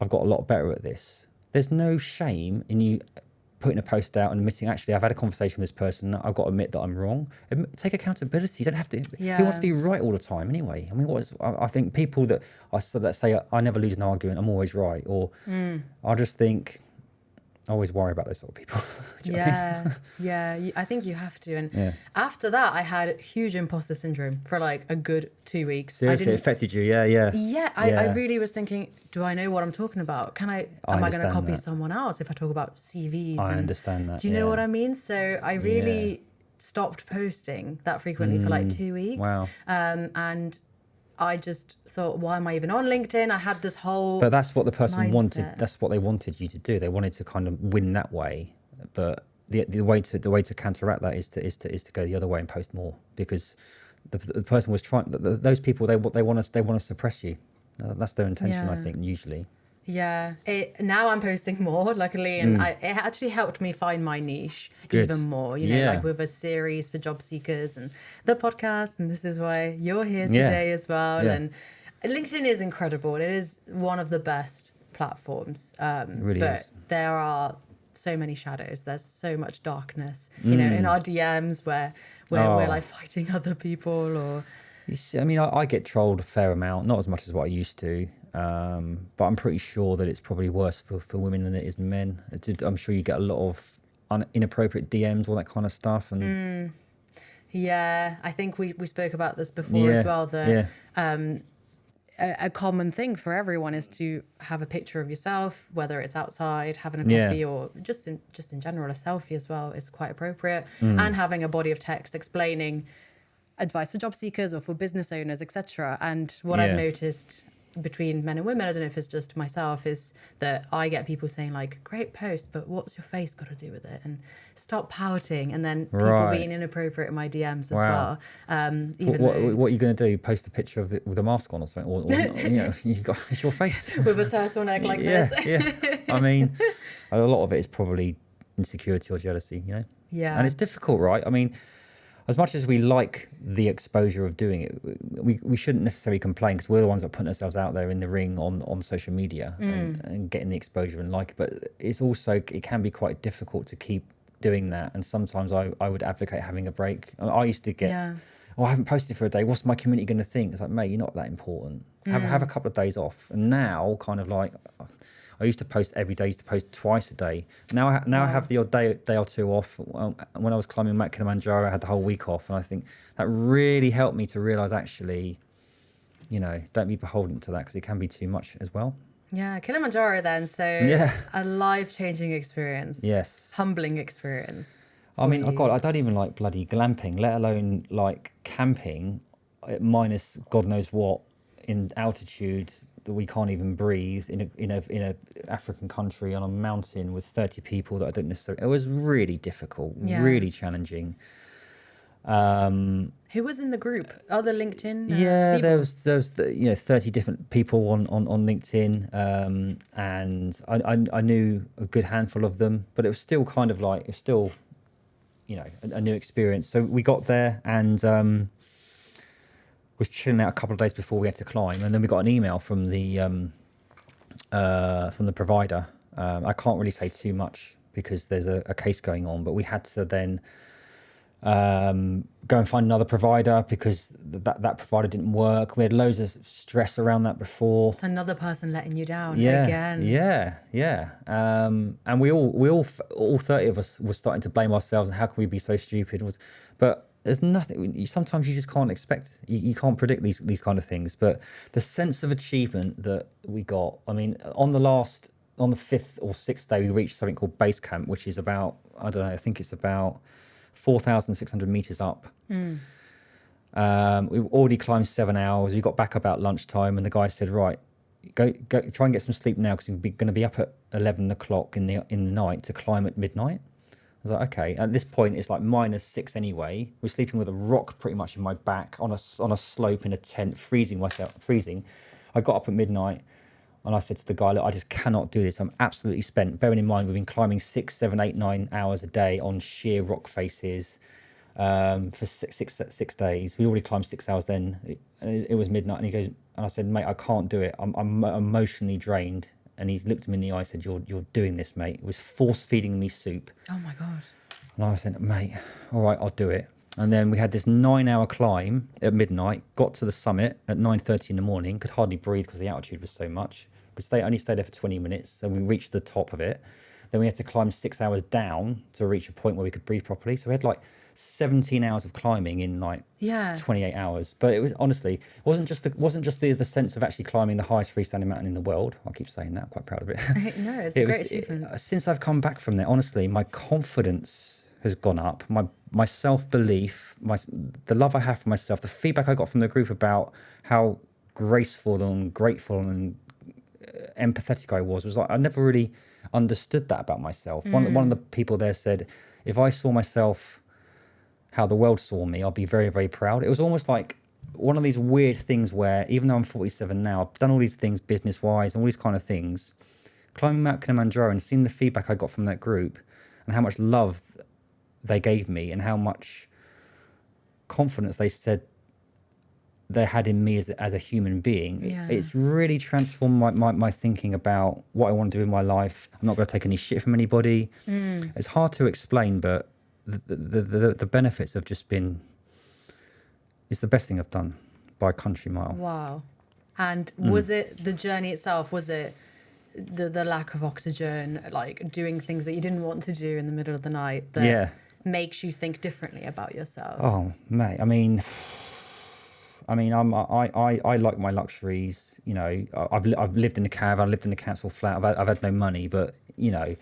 I've got a lot better at this. There's no shame in you putting a post out and admitting, actually, I've had a conversation with this person, I've got to admit that I'm wrong. Take accountability. You don't have to. Who wants to be right all the time anyway? I mean, I think people that say, I never lose an argument, I'm always right, or I just think, I always worry about those sort of people. I think you have to. And after that, I had huge imposter syndrome for like a good 2 weeks. Seriously, it affected you? Yeah. I really was thinking, do I know what I'm talking about? Am I going to copy someone else if I talk about CVs? I understand that. Do you know what I mean? So I really stopped posting that frequently for like 2 weeks. Wow. And I just thought, why am I even on LinkedIn? I had this whole But that's what the person mindset. wanted. That's what they wanted you to do. They wanted to kind of win that way. But the way to counteract that is to go the other way and post more, because the person was trying. Those people they want to suppress you. That's their intention, I think, usually. Yeah. Now I'm posting more, luckily, and it actually helped me find my niche even more, you know, like with a series for job seekers and the podcast, and this is why you're here today as well. Yeah. And LinkedIn is incredible. It is one of the best platforms. It really but is. there are so many shadows. There's so much darkness, you know, in our DMs where we're like fighting other people or... I mean, I get trolled a fair amount, not as much as what I used to, but I'm pretty sure that it's probably worse for women than it is men. I'm sure you get a lot of inappropriate DMs, all that kind of stuff. And yeah, I think we spoke about this before as well, that a common thing for everyone is to have a picture of yourself, whether it's outside, having a coffee, or just in general, a selfie as well is quite appropriate, and having a body of text explaining advice for job seekers or for business owners, etc. And what I've noticed between men and women, I don't know if it's just myself, is that I get people saying like, great post, but what's your face got to do with it? And stop pouting. And then people being inappropriate in my DMs as well. What are you going to do? Post a picture of it with a mask on or something? Or you know, it's your face. With a turtleneck like this. I mean, a lot of it is probably insecurity or jealousy, you know? Yeah. And it's difficult, right? I mean, as much as we like the exposure of doing it, we shouldn't necessarily complain, because we're the ones that are putting ourselves out there in the ring on social media and getting the exposure and like. But it's also, it can be quite difficult to keep doing that. And sometimes I would advocate having a break. I used to get, I haven't posted for a day. What's my community going to think? It's like, mate, you're not that important. Have a couple of days off. And now, kind of like, I used to post every day. I used to post twice a day. Now I have the odd day or two off. When I was climbing Mt Kilimanjaro, I had the whole week off, and I think that really helped me to realise, actually, you know, don't be beholden to that, because it can be too much as well. Yeah, Kilimanjaro then. So a life-changing experience. Yes. Humbling experience. I mean, God, I don't even like bloody glamping, let alone like camping at minus God knows what in altitude that we can't even breathe in a African country on a mountain with 30 people that I don't necessarily. It was really difficult, really challenging. Who was in the group? Other LinkedIn there people? was 30 different people on LinkedIn, and I knew a good handful of them, but it was still kind of like a new experience. So we got there and was chilling out a couple of days before we had to climb, and then we got an email from the provider. I can't really say too much because there's a case going on, but we had to then go and find another provider because that provider didn't work. We had loads of stress around that before. It's another person letting you down again. Yeah. And we all 30 of us were starting to blame ourselves and how can we be so stupid? But there's nothing. Sometimes you just can't expect. You can't predict these kind of things. But the sense of achievement that we got. I mean, on the fifth or sixth day, we reached something called base camp, which is about, I don't know, I think it's about 4,600 meters up. We've already climbed 7 hours. We got back about lunchtime, and the guy said, "Right, go try and get some sleep now because we're going to be up at 11 o'clock in the night to climb at midnight." I was like, "Okay." At this point, it's like -6 anyway. We're sleeping with a rock pretty much in my back on a slope in a tent, freezing. I got up at midnight. And I said to the guy, "Look, I just cannot do this. I'm absolutely spent." Bearing in mind, we've been climbing 6, 7, 8, 9 hours a day on sheer rock faces for six days. We already climbed 6 hours then. It was midnight, and he goes, and I said, "Mate, I can't do it. I'm emotionally drained." And he looked me in the eye and said, "You're doing this, mate." It was force feeding me soup. Oh my God. And I said, "Mate, all right, I'll do it." And then we had this 9-hour climb at midnight, got to the summit at 9:30 in the morning, could hardly breathe because the altitude was so much. Only stayed there for 20 minutes, so we reached the top of it. Then we had to climb 6 hours down to reach a point where we could breathe properly. So we had like 17 hours of climbing in like 28 hours. But it was honestly, it wasn't just the sense of actually climbing the highest freestanding mountain in the world. I keep saying that, I'm quite proud of it. No, it's a great achievement. Since I've come back from there, honestly, my confidence has gone up. My self-belief, the love I have for myself, the feedback I got from the group about how graceful and grateful and empathetic I was like I never really understood that about myself. One of the people there said, if I saw myself how the world saw me, I'd be very, very proud. It was almost like one of these weird things where even though I'm 47 now, I've done all these things business-wise and all these kind of things, climbing Mt Kilimanjaro and seeing the feedback I got from that group and how much love they gave me and how much confidence they said they had in me as a human being. It's really transformed my thinking about what I want to do in my life. I'm not going to take any shit from anybody. It's hard to explain, but the benefits have just been, it's the best thing I've done by a country mile. Wow. And was it the journey itself? Was it the lack of oxygen, like doing things that you didn't want to do in the middle of the night that makes you think differently about yourself? Oh, mate, I mean, I like my luxuries. You know, I've lived in a caravan, I've lived in a council flat. I've had no money, but you know,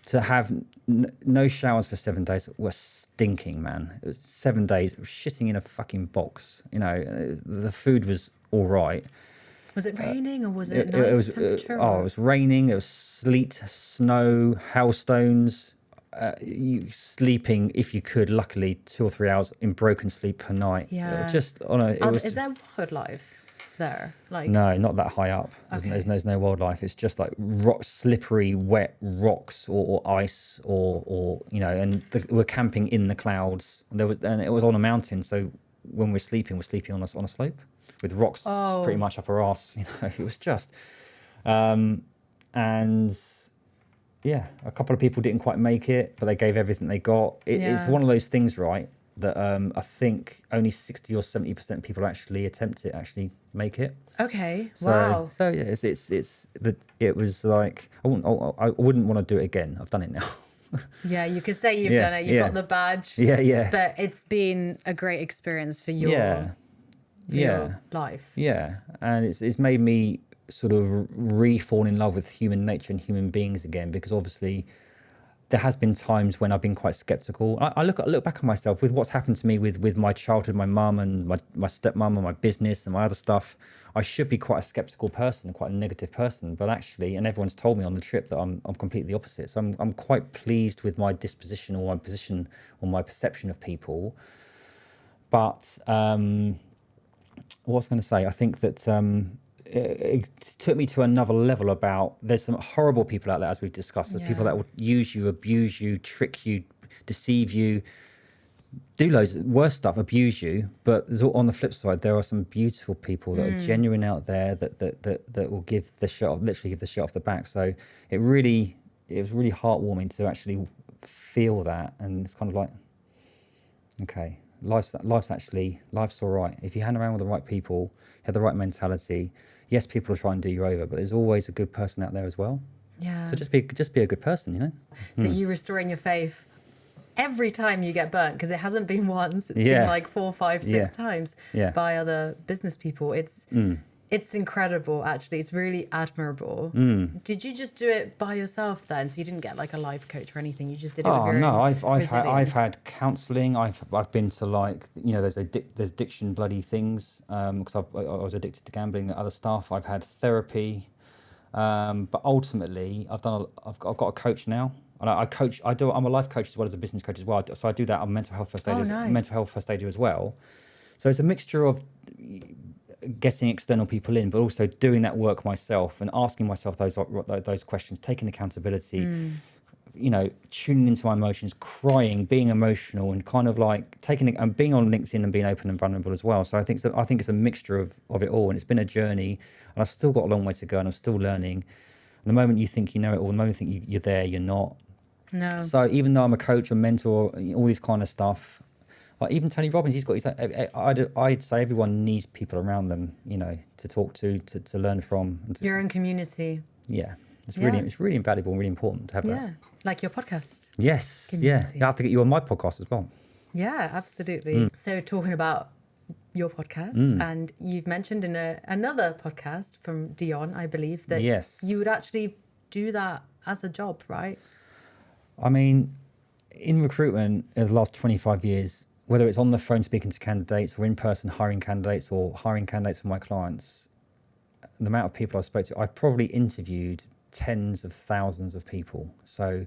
to have no showers for 7 days was stinking, man. It was 7 days. It was shitting in a fucking box. You know, the food was all right. Was it raining or was it nice temperature? It was raining. It was sleet, snow, hailstones. You sleeping, if you could, luckily 2 or 3 hours in broken sleep per night. Just on a. Is there wildlife there? Like no, not that high up. There's no wildlife. It's just like slippery, wet rocks or ice or you know. And we're camping in the clouds. And it was on a mountain. So when we're sleeping on a slope with rocks pretty much up our arse. You know, it was just, and. Yeah, a couple of people didn't quite make it, but they gave everything they got. It's one of those things, right, that I think only 60 or 70% of people actually attempt it, actually make it. Okay, wow. So yeah, it was like, I wouldn't want to do it again. I've done it now. Yeah, you could say you've done it. You've got the badge. Yeah. But it's been a great experience for your life. Yeah, and it's made me sort of re-fall in love with human nature and human beings again, because obviously there has been times when I've been quite skeptical. I look back on myself with what's happened to me with my childhood, my mum and my stepmom and my business and my other stuff. I should be quite a skeptical person, quite a negative person, but actually, and everyone's told me on the trip that I'm completely the opposite. So I'm quite pleased with my disposition or my position or my perception of people. But what was I going to say? I think that it took me to another level about there's some horrible people out there, as we've discussed. There's people that will use you, abuse you, trick you, deceive you, do loads of worse stuff, abuse you. But there's, on the flip side, there are some beautiful people that are genuine out there that will give the shirt off, literally give the shirt off the back. So it was really heartwarming to actually feel that, and it's kind of like, okay, life's all right if you hang around with the right people, have the right mentality. Yes, people will try and do you over, but there's always a good person out there as well. Yeah. So just be a good person, you know. So you restoring your faith every time you get burnt, because it hasn't been once, it's been like 4, 5, 6 times by other business people. It's incredible, actually. It's really admirable. Did you just do it by yourself then? So you didn't get like a life coach or anything. You just did it with your own resilience? I've had counselling. I've been to, like, you know, there's addiction bloody things, because I was addicted to gambling and other stuff. I've had therapy, but ultimately I've got a coach now. And I'm a life coach as well as a business coach as well. So I do that. I'm a mental health first aider as well. So it's a mixture of getting external people in, but also doing that work myself and asking myself those questions, taking accountability, you know, tuning into my emotions, crying, being emotional, and kind of like and being on LinkedIn and being open and vulnerable as well. So I think it's a mixture of it all, and it's been a journey, and I've still got a long way to go, and I'm still learning. And the moment you think you know it all, the moment you think you're there, you're not. No. So even though I'm a coach, a mentor, all this kind of stuff, like even Tony Robbins, I'd say everyone needs people around them, you know, to talk to learn from. Your own community. Yeah. It's really invaluable and really important to have that. Yeah. Like your podcast. Yes. Community. Yeah. I have to get you on my podcast as well. Yeah, absolutely. So talking about your podcast, and you've mentioned in another podcast from Dion, I believe, that you would actually do that as a job, right? I mean, in recruitment in the last 25 years, whether it's on the phone speaking to candidates or in person hiring candidates or hiring candidates for my clients, the amount of people I've spoke to, I've probably interviewed tens of thousands of people. So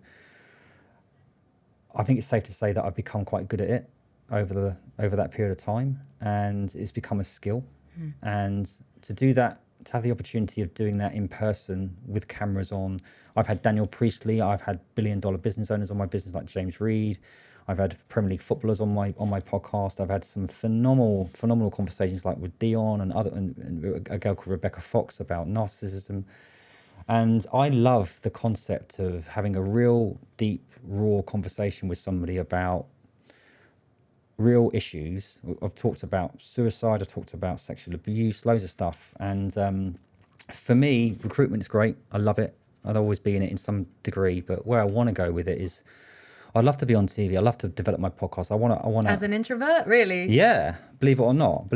I think it's safe to say that I've become quite good at it over that period of time, and it's become a skill. And to do that, to have the opportunity of doing that in person with cameras on, I've had Daniel Priestley, I've had billion-dollar business owners on my business like James Reed, I've had Premier League footballers on my podcast. I've had some phenomenal conversations like with Dion and a girl called Rebecca Fox about narcissism. And I love the concept of having a real deep, raw conversation with somebody about real issues. I've talked about suicide, I've talked about sexual abuse, loads of stuff. And for me, recruitment is great. I love it. I'd always be in it in some degree. But where I want to go with it is, I'd love to be on TV. I'd love to develop my podcast. I want to. As an introvert, really? Yeah, believe it or not.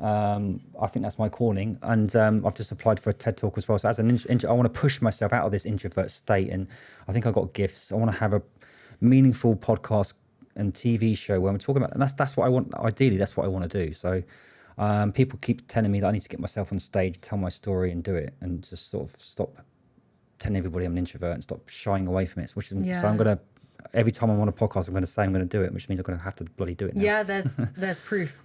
I think that's my calling. And I've just applied for a TED Talk as well. So as an I want to push myself out of this introvert state. And I think I've got gifts. I want to have a meaningful podcast and TV show where I'm talking about, and that's what I want. Ideally, that's what I want to do. So people keep telling me that I need to get myself on stage, tell my story, and do it, and just sort of stop telling everybody I'm an introvert and stop shying away from it. So I'm gonna. Every time I'm on a podcast, I'm going to say I'm going to do it, which means I'm going to have to bloody do it now. Yeah, there's proof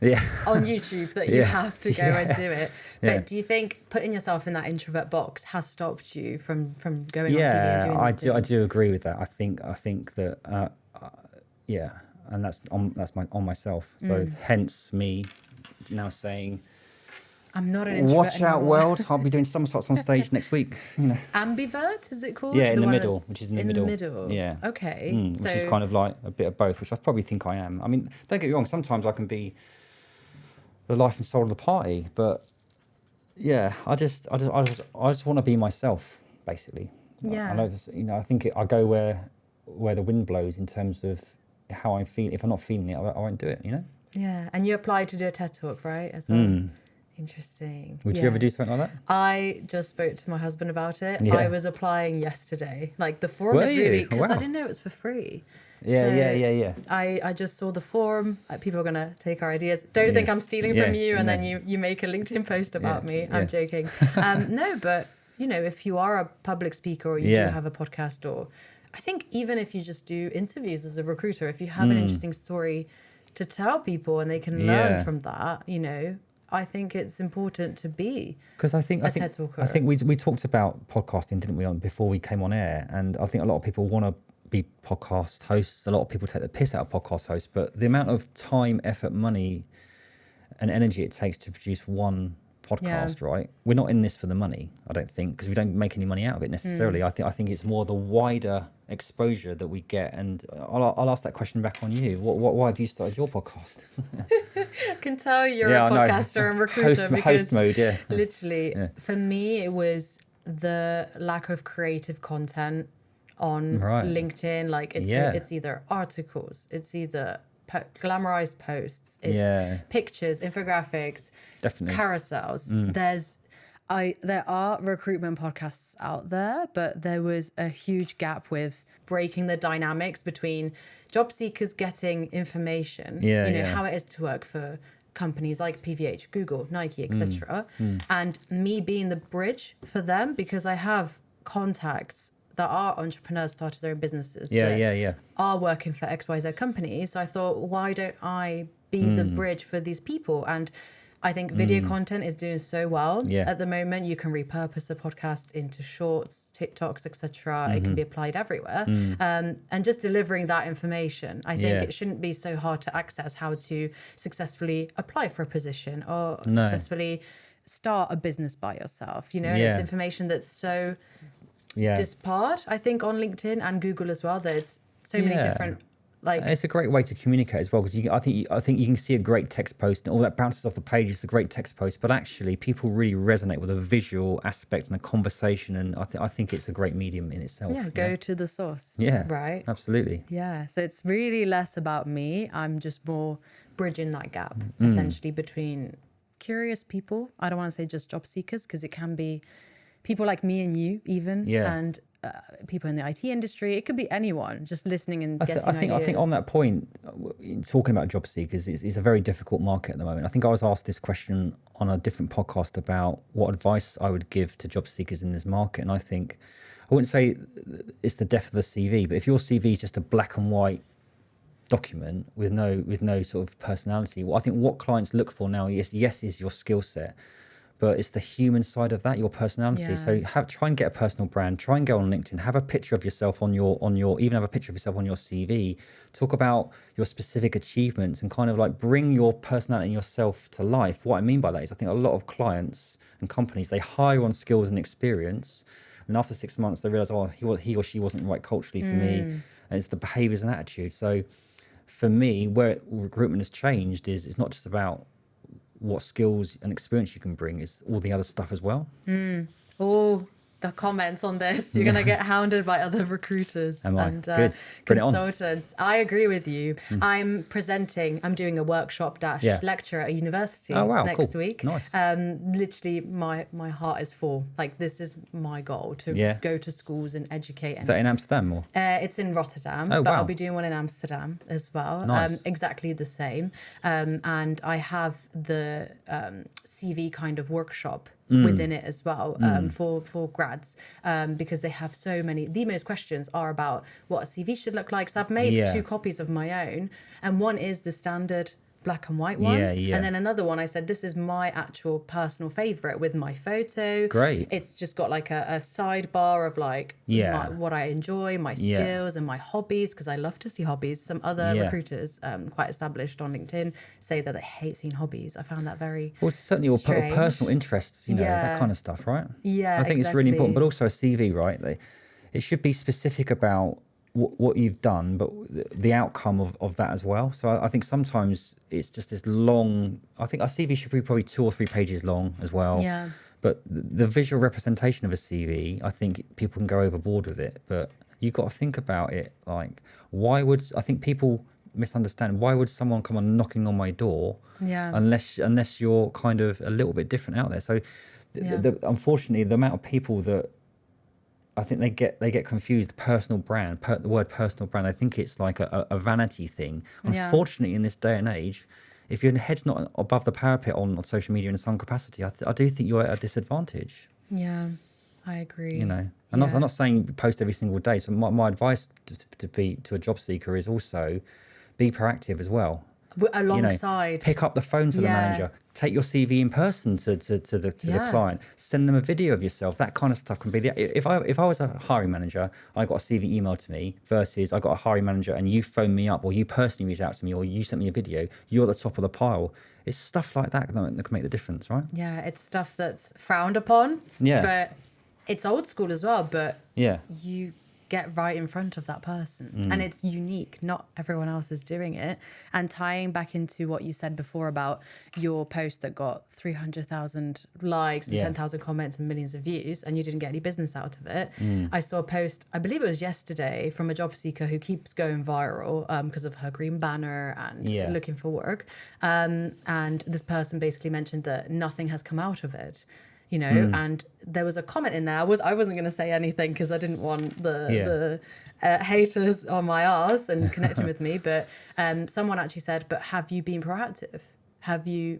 on YouTube that you have to go and do it. But do you think putting yourself in that introvert box has stopped you from going on TV and doing these things? I do agree with that. I think that and that's on myself. So hence me now saying, I'm not an introvert watch out, world. I'll be doing somersaults on stage next week. You know. Ambivert, is it called? Yeah, in the middle, which is in the middle. Yeah. Okay. Which is kind of like a bit of both, which I probably think I am. I mean, don't get me wrong. Sometimes I can be the life and soul of the party, but yeah, I just want to be myself, basically. Yeah. I think I go where the wind blows in terms of how I feel. If I'm not feeling it, I won't do it. You know. Yeah, and you applied to do a TED Talk, right, as well? Interesting. Would you ever do something like that? I just spoke to my husband about it. Yeah. I was applying yesterday. Like the forum is really, because I didn't know it was for free. Yeah. I just saw the forum. People are going to take our ideas. Don't think I'm stealing from you and then you make a LinkedIn post about me. I'm joking. No, but you know, if you are a public speaker or you do have a podcast, or I think even if you just do interviews as a recruiter, if you have an interesting story to tell people and they can learn from that, you know, I think it's important to be because I think we talked about podcasting, didn't we, before we came on air, and I think a lot of people want to be podcast hosts. A lot of people take the piss out of podcast hosts, but the amount of time, effort, money, and energy it takes to produce one podcast, right? We're not in this for the money, I don't think, because we don't make any money out of it necessarily. I think it's more the wider exposure that we get. And I'll ask that question back on you. Why have you started your podcast? I can tell you're a podcaster and recruiter host mode, literally for me it was the lack of creative content on LinkedIn. Like it's either articles, it's either glamorized posts, it's pictures, infographics, definitely carousels. There are recruitment podcasts out there, but there was a huge gap with breaking the dynamics between job seekers getting information, how it is to work for companies like PVH, Google, Nike, etc. And me being the bridge for them, because I have contacts that are entrepreneurs, started their own businesses, are working for XYZ companies. So I thought, why don't I be the bridge for these people? And I think video content is doing so well at the moment. You can repurpose the podcasts into shorts, TikToks, etc. It can be applied everywhere. And just delivering that information, I think it shouldn't be so hard to access how to successfully apply for a position or successfully start a business by yourself. You know, and it's information that's so disparate, I think, on LinkedIn and Google as well. There's so many different. Like, it's a great way to communicate as well, because I think you can see a great text post and all that bounces off the page. It's a great text post, but actually people really resonate with a visual aspect and a conversation, and I think it's a great medium in itself. Go to the source. Right. Absolutely. So it's really less about me. I'm just more bridging that gap essentially between curious people. I don't want to say just job seekers, because it can be people like me and you even, and people in the IT industry. It could be anyone just listening and getting ideas. I think on that point, talking about job seekers is a very difficult market at the moment. I think I was asked this question on a different podcast about what advice I would give to job seekers in this market. And I think, I wouldn't say it's the death of the CV, but if your CV is just a black and white document with no sort of personality, well, I think what clients look for now, is your skill set, but it's the human side of that, your personality. So try and get a personal brand. Try and go on LinkedIn. Have a picture of yourself on your even have a picture of yourself on your CV. Talk about your specific achievements and kind of like bring your personality and yourself to life. What I mean by that is, I think a lot of clients and companies, they hire on skills and experience, and after 6 months they realize, he or she wasn't right culturally for me, and it's the behaviors and attitude. So for me, where recruitment has changed is it's not just about what skills and experience you can bring, is all the other stuff as well. Oh, the comments on this, you're going to get hounded by other recruiters and Good. Bring consultants. I agree with you. I'm doing a workshop lecture at a university next week. Nice. Literally my heart is full. Like, this is my goal, to go to schools and educate. Is that in Amsterdam or? It's in Rotterdam, but I'll be doing one in Amsterdam as well. Nice. Exactly the same. And I have the CV kind of workshop within it as well, for grads, because they have so many. The most questions are about what a CV should look like. So I've made 2 copies of my own, and one is the standard black and white one, and then another one I said, this is my actual personal favorite with my photo. Great. It's just got like a sidebar of like what I enjoy, my skills and my hobbies, because I love to see hobbies. Some other recruiters quite established on LinkedIn say that they hate seeing hobbies. I found that very it's certainly your personal interests, that kind of stuff, right? I think it's really important, but also a CV, right? It should be specific about what you've done, but the outcome of that as well. So I think sometimes it's just this long. I think our CV should be probably 2 or 3 pages long as well. But the visual representation of a CV, I think people can go overboard with it. But you've got to think about it. Like, I think people misunderstand. Why would someone come on knocking on my door unless you're kind of a little bit different out there? So unfortunately, the amount of people that I think they get confused. Personal brand, the word personal brand. I think it's like a vanity thing. Unfortunately, in this day and age, if your head's not above the parapet on social media in some capacity, I do think you're at a disadvantage. Yeah, I agree. You know, and I'm not saying post every single day. So my advice to a job seeker is also be proactive as well. Alongside, pick up the phone to the manager, take your CV in person to the client, send them a video of yourself. That kind of stuff can be if I was a hiring manager, I got a CV emailed to me versus I got a hiring manager and you phoned me up or you personally reached out to me or you sent me a video, you're at the top of the pile. It's stuff like that that can make the difference, right? Yeah, it's stuff that's frowned upon. Yeah, but it's old school as well. But you get right in front of that person and it's unique. Not everyone else is doing it. And tying back into what you said before about your post that got 300,000 likes and 10,000 comments and millions of views and you didn't get any business out of it. I saw a post, I believe it was yesterday, from a job seeker who keeps going viral because of her green banner and looking for work. And this person basically mentioned that nothing has come out of it. You know, and there was a comment in there. I wasn't going to say anything because I didn't want the haters on my arse and connecting with me. But someone actually said, "But have you been proactive? Have you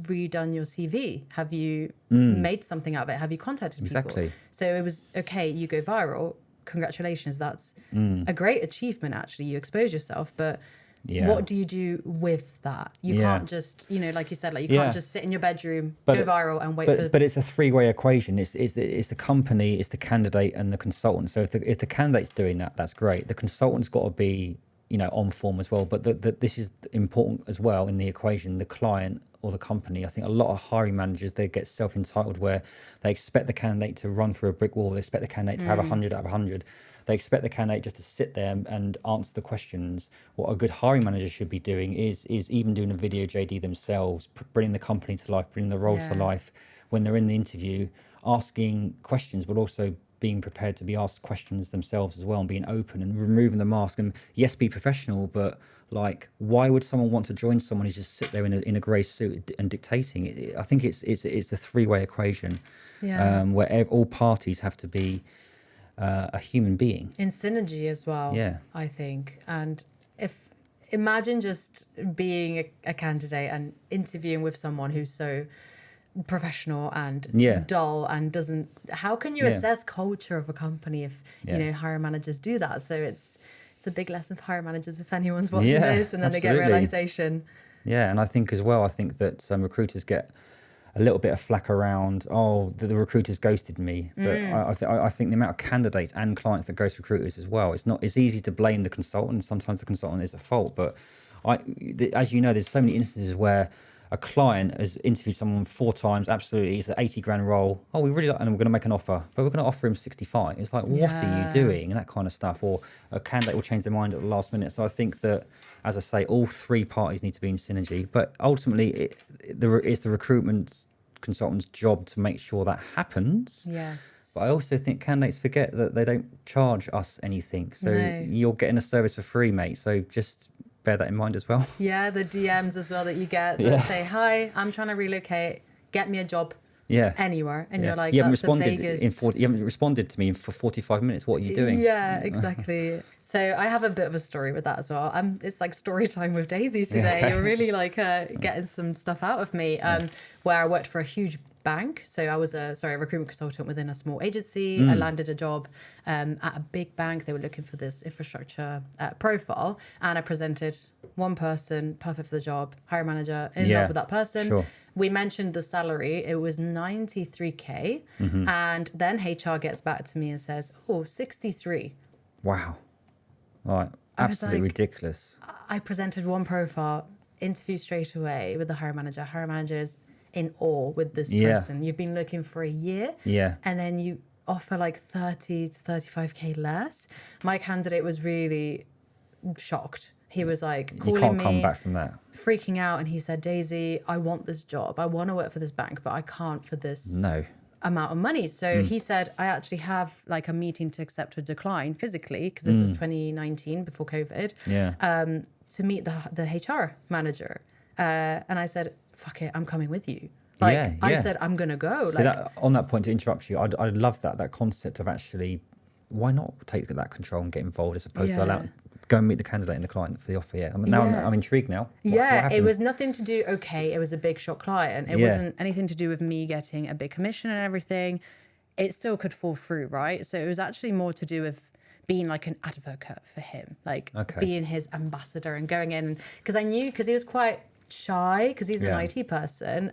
redone your CV? Have you made something out of it? Have you contacted people?" Exactly. So it was okay. You go viral. Congratulations. That's a great achievement. Actually, you expose yourself, but. What do you do with that? You can't just, like you said, like you can't just sit in your bedroom, go viral and wait for... But it's a three-way equation. It's the company, it's the candidate and the consultant. So if the candidate's doing that, that's great. The consultant's got to be, on form as well. But this is important as well in the equation, the client or the company. I think a lot of hiring managers, they get self-entitled where they expect the candidate to run through a brick wall. They expect the candidate to have 100 out of 100. They expect the candidate just to sit there and answer the questions. What a good hiring manager should be doing is even doing a video JD themselves, bringing the company to life, bringing the role to life when they're in the interview, asking questions, but also being prepared to be asked questions themselves as well and being open and removing the mask. And yes, be professional, but like, why would someone want to join someone who's just sit there in a grey suit and dictating? I think it's a three-way equation where all parties have to be a human being in synergy as well. I think. And imagine just being a candidate and interviewing with someone who's so professional and dull and doesn't. How can you assess culture of a company if hiring managers do that? So it's a big lesson for hiring managers if anyone's watching this, and then they get realization. And I think as well, that some recruiters get a little bit of flack around, the recruiters ghosted me. But I think the amount of candidates and clients that ghost recruiters as well, it's easy to blame the consultant. Sometimes the consultant is at fault. But as you know, there's so many instances where a client has interviewed someone 4 times, absolutely, it's an 80 grand role. We really like, and we're going to make an offer, but we're going to offer him 65. It's like, what are you doing? And that kind of stuff. Or a candidate will change their mind at the last minute. So I think that, as I say, all 3 parties need to be in synergy. But ultimately, it's the recruitment consultant's job to make sure that happens. Yes. But I also think candidates forget that they don't charge us anything. So you're getting a service for free, mate. So just bear that in mind as well. Yeah, the DMs as well that you get that say, "Hi, I'm trying to relocate. Get me a job." Anywhere, and you're like, you haven't that's responded the vaguest. you haven't responded to me for 45 minutes. What are you doing? Yeah, exactly. So I have a bit of a story with that as well. It's like story time with Daisy today. You're really like getting some stuff out of me. Where I worked for a huge bank. So I was a recruitment consultant within a small agency. I landed a job at a big bank. They were looking for this infrastructure profile, and I presented one person, perfect for the job, hiring manager, in love with that person. Sure. We mentioned the salary. It was 93K. And then HR gets back to me and says, 63. Wow. Right. Absolutely ridiculous. I presented one profile, interview straight away with the hiring manager. Hiring manager's in awe with this person. You've been looking for a year. And then you offer like 30 to 35K less. My candidate was really shocked. He was like calling me. You can't come back from that. Freaking out. And he said, "Daisy, I want this job. I want to work for this bank, but I can't for this amount of money." So he said, "I actually have like a meeting to accept or decline physically," because this was 2019 before COVID. to meet the HR manager. And I said, fuck it, I'm coming with you. Like, I said, I'm going to go. So on that point, to interrupt you, I'd love that concept of actually, why not take that control and get involved as opposed to go and meet the candidate and the client for the offer. Yeah, I'm intrigued now. What it was nothing to do. Okay, it was a big shot client. It wasn't anything to do with me getting a big commission and everything. It still could fall through, right? So it was actually more to do with being like an advocate for him, like being his ambassador and going in. Because he was quite shy because he's an IT person.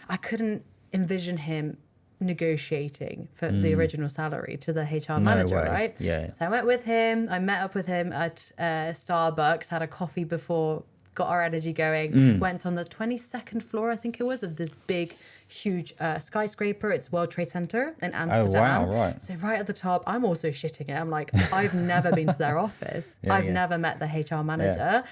I couldn't envision him negotiating for the original salary to the HR manager, right? Yeah. So I went with him. I met up with him at Starbucks, had a coffee before, got our energy going, went on the 22nd floor, I think it was, of this big, huge skyscraper. It's World Trade Center in Amsterdam. Oh, wow, right. So right at the top, I'm also shitting it. I'm like, I've never been to their office. I've never met the HR manager.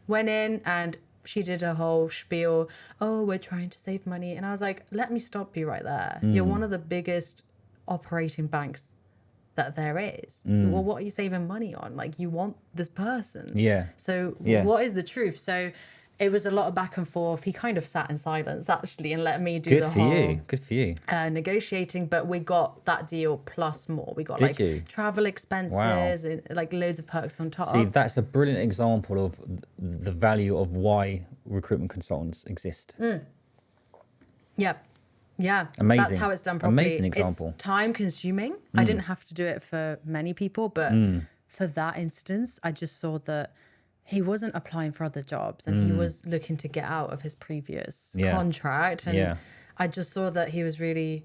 Went in and she did a whole spiel. Oh, we're trying to save money. And I was like, let me stop you right there. You're one of the biggest operating banks that there is. Well, what are you saving money on? Like, you want this person. Yeah. So what is the truth? So it was a lot of back and forth. He kind of sat in silence, actually, and let me do Good for you. Negotiating. But we got that deal plus more. We got travel expenses and like loads of perks on top. See, that's a brilliant example of the value of why recruitment consultants exist. Yeah. Amazing. That's how it's done properly. Amazing example. It's time consuming. I didn't have to do it for many people, but for that instance, I just saw that he wasn't applying for other jobs and he was looking to get out of his previous contract. And I just saw that he was really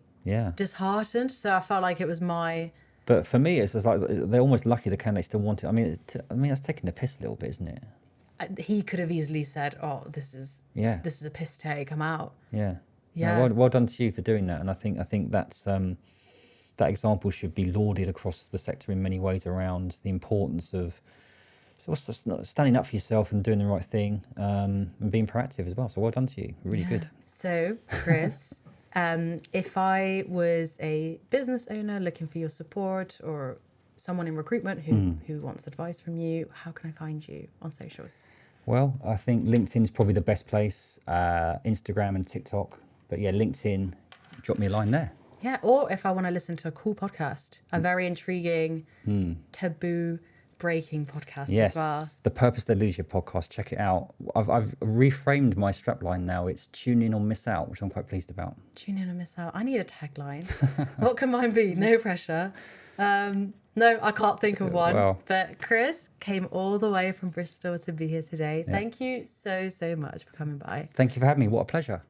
disheartened. So I felt like it was But for me, it's just like they're almost lucky the candidate still want it. I mean, that's taking the piss a little bit, isn't it? He could have easily said, "Oh, this is a piss take. I'm out." Yeah. Yeah. Well done to you for doing that. And I think that's that example should be lauded across the sector in many ways around the importance of standing up for yourself and doing the right thing, and being proactive as well. So well done to you. Really good. So, Chris, if I was a business owner looking for your support or someone in recruitment who wants advice from you, how can I find you on socials? Well, I think LinkedIn is probably the best place, Instagram and TikTok. But yeah, LinkedIn, drop me a line there. Yeah, or if I want to listen to a cool podcast, a very intriguing, taboo breaking podcast as well. The Purpose-Led Leadership podcast. Check it out. I've reframed my strapline now. It's tune in or miss out, which I'm quite pleased about. Tune in or miss out. I need a tagline. What can mine be? No pressure. No, I can't think of one. Well, but Chris came all the way from Bristol to be here today. Thank you so much for coming by. Thank you for having me. What a pleasure.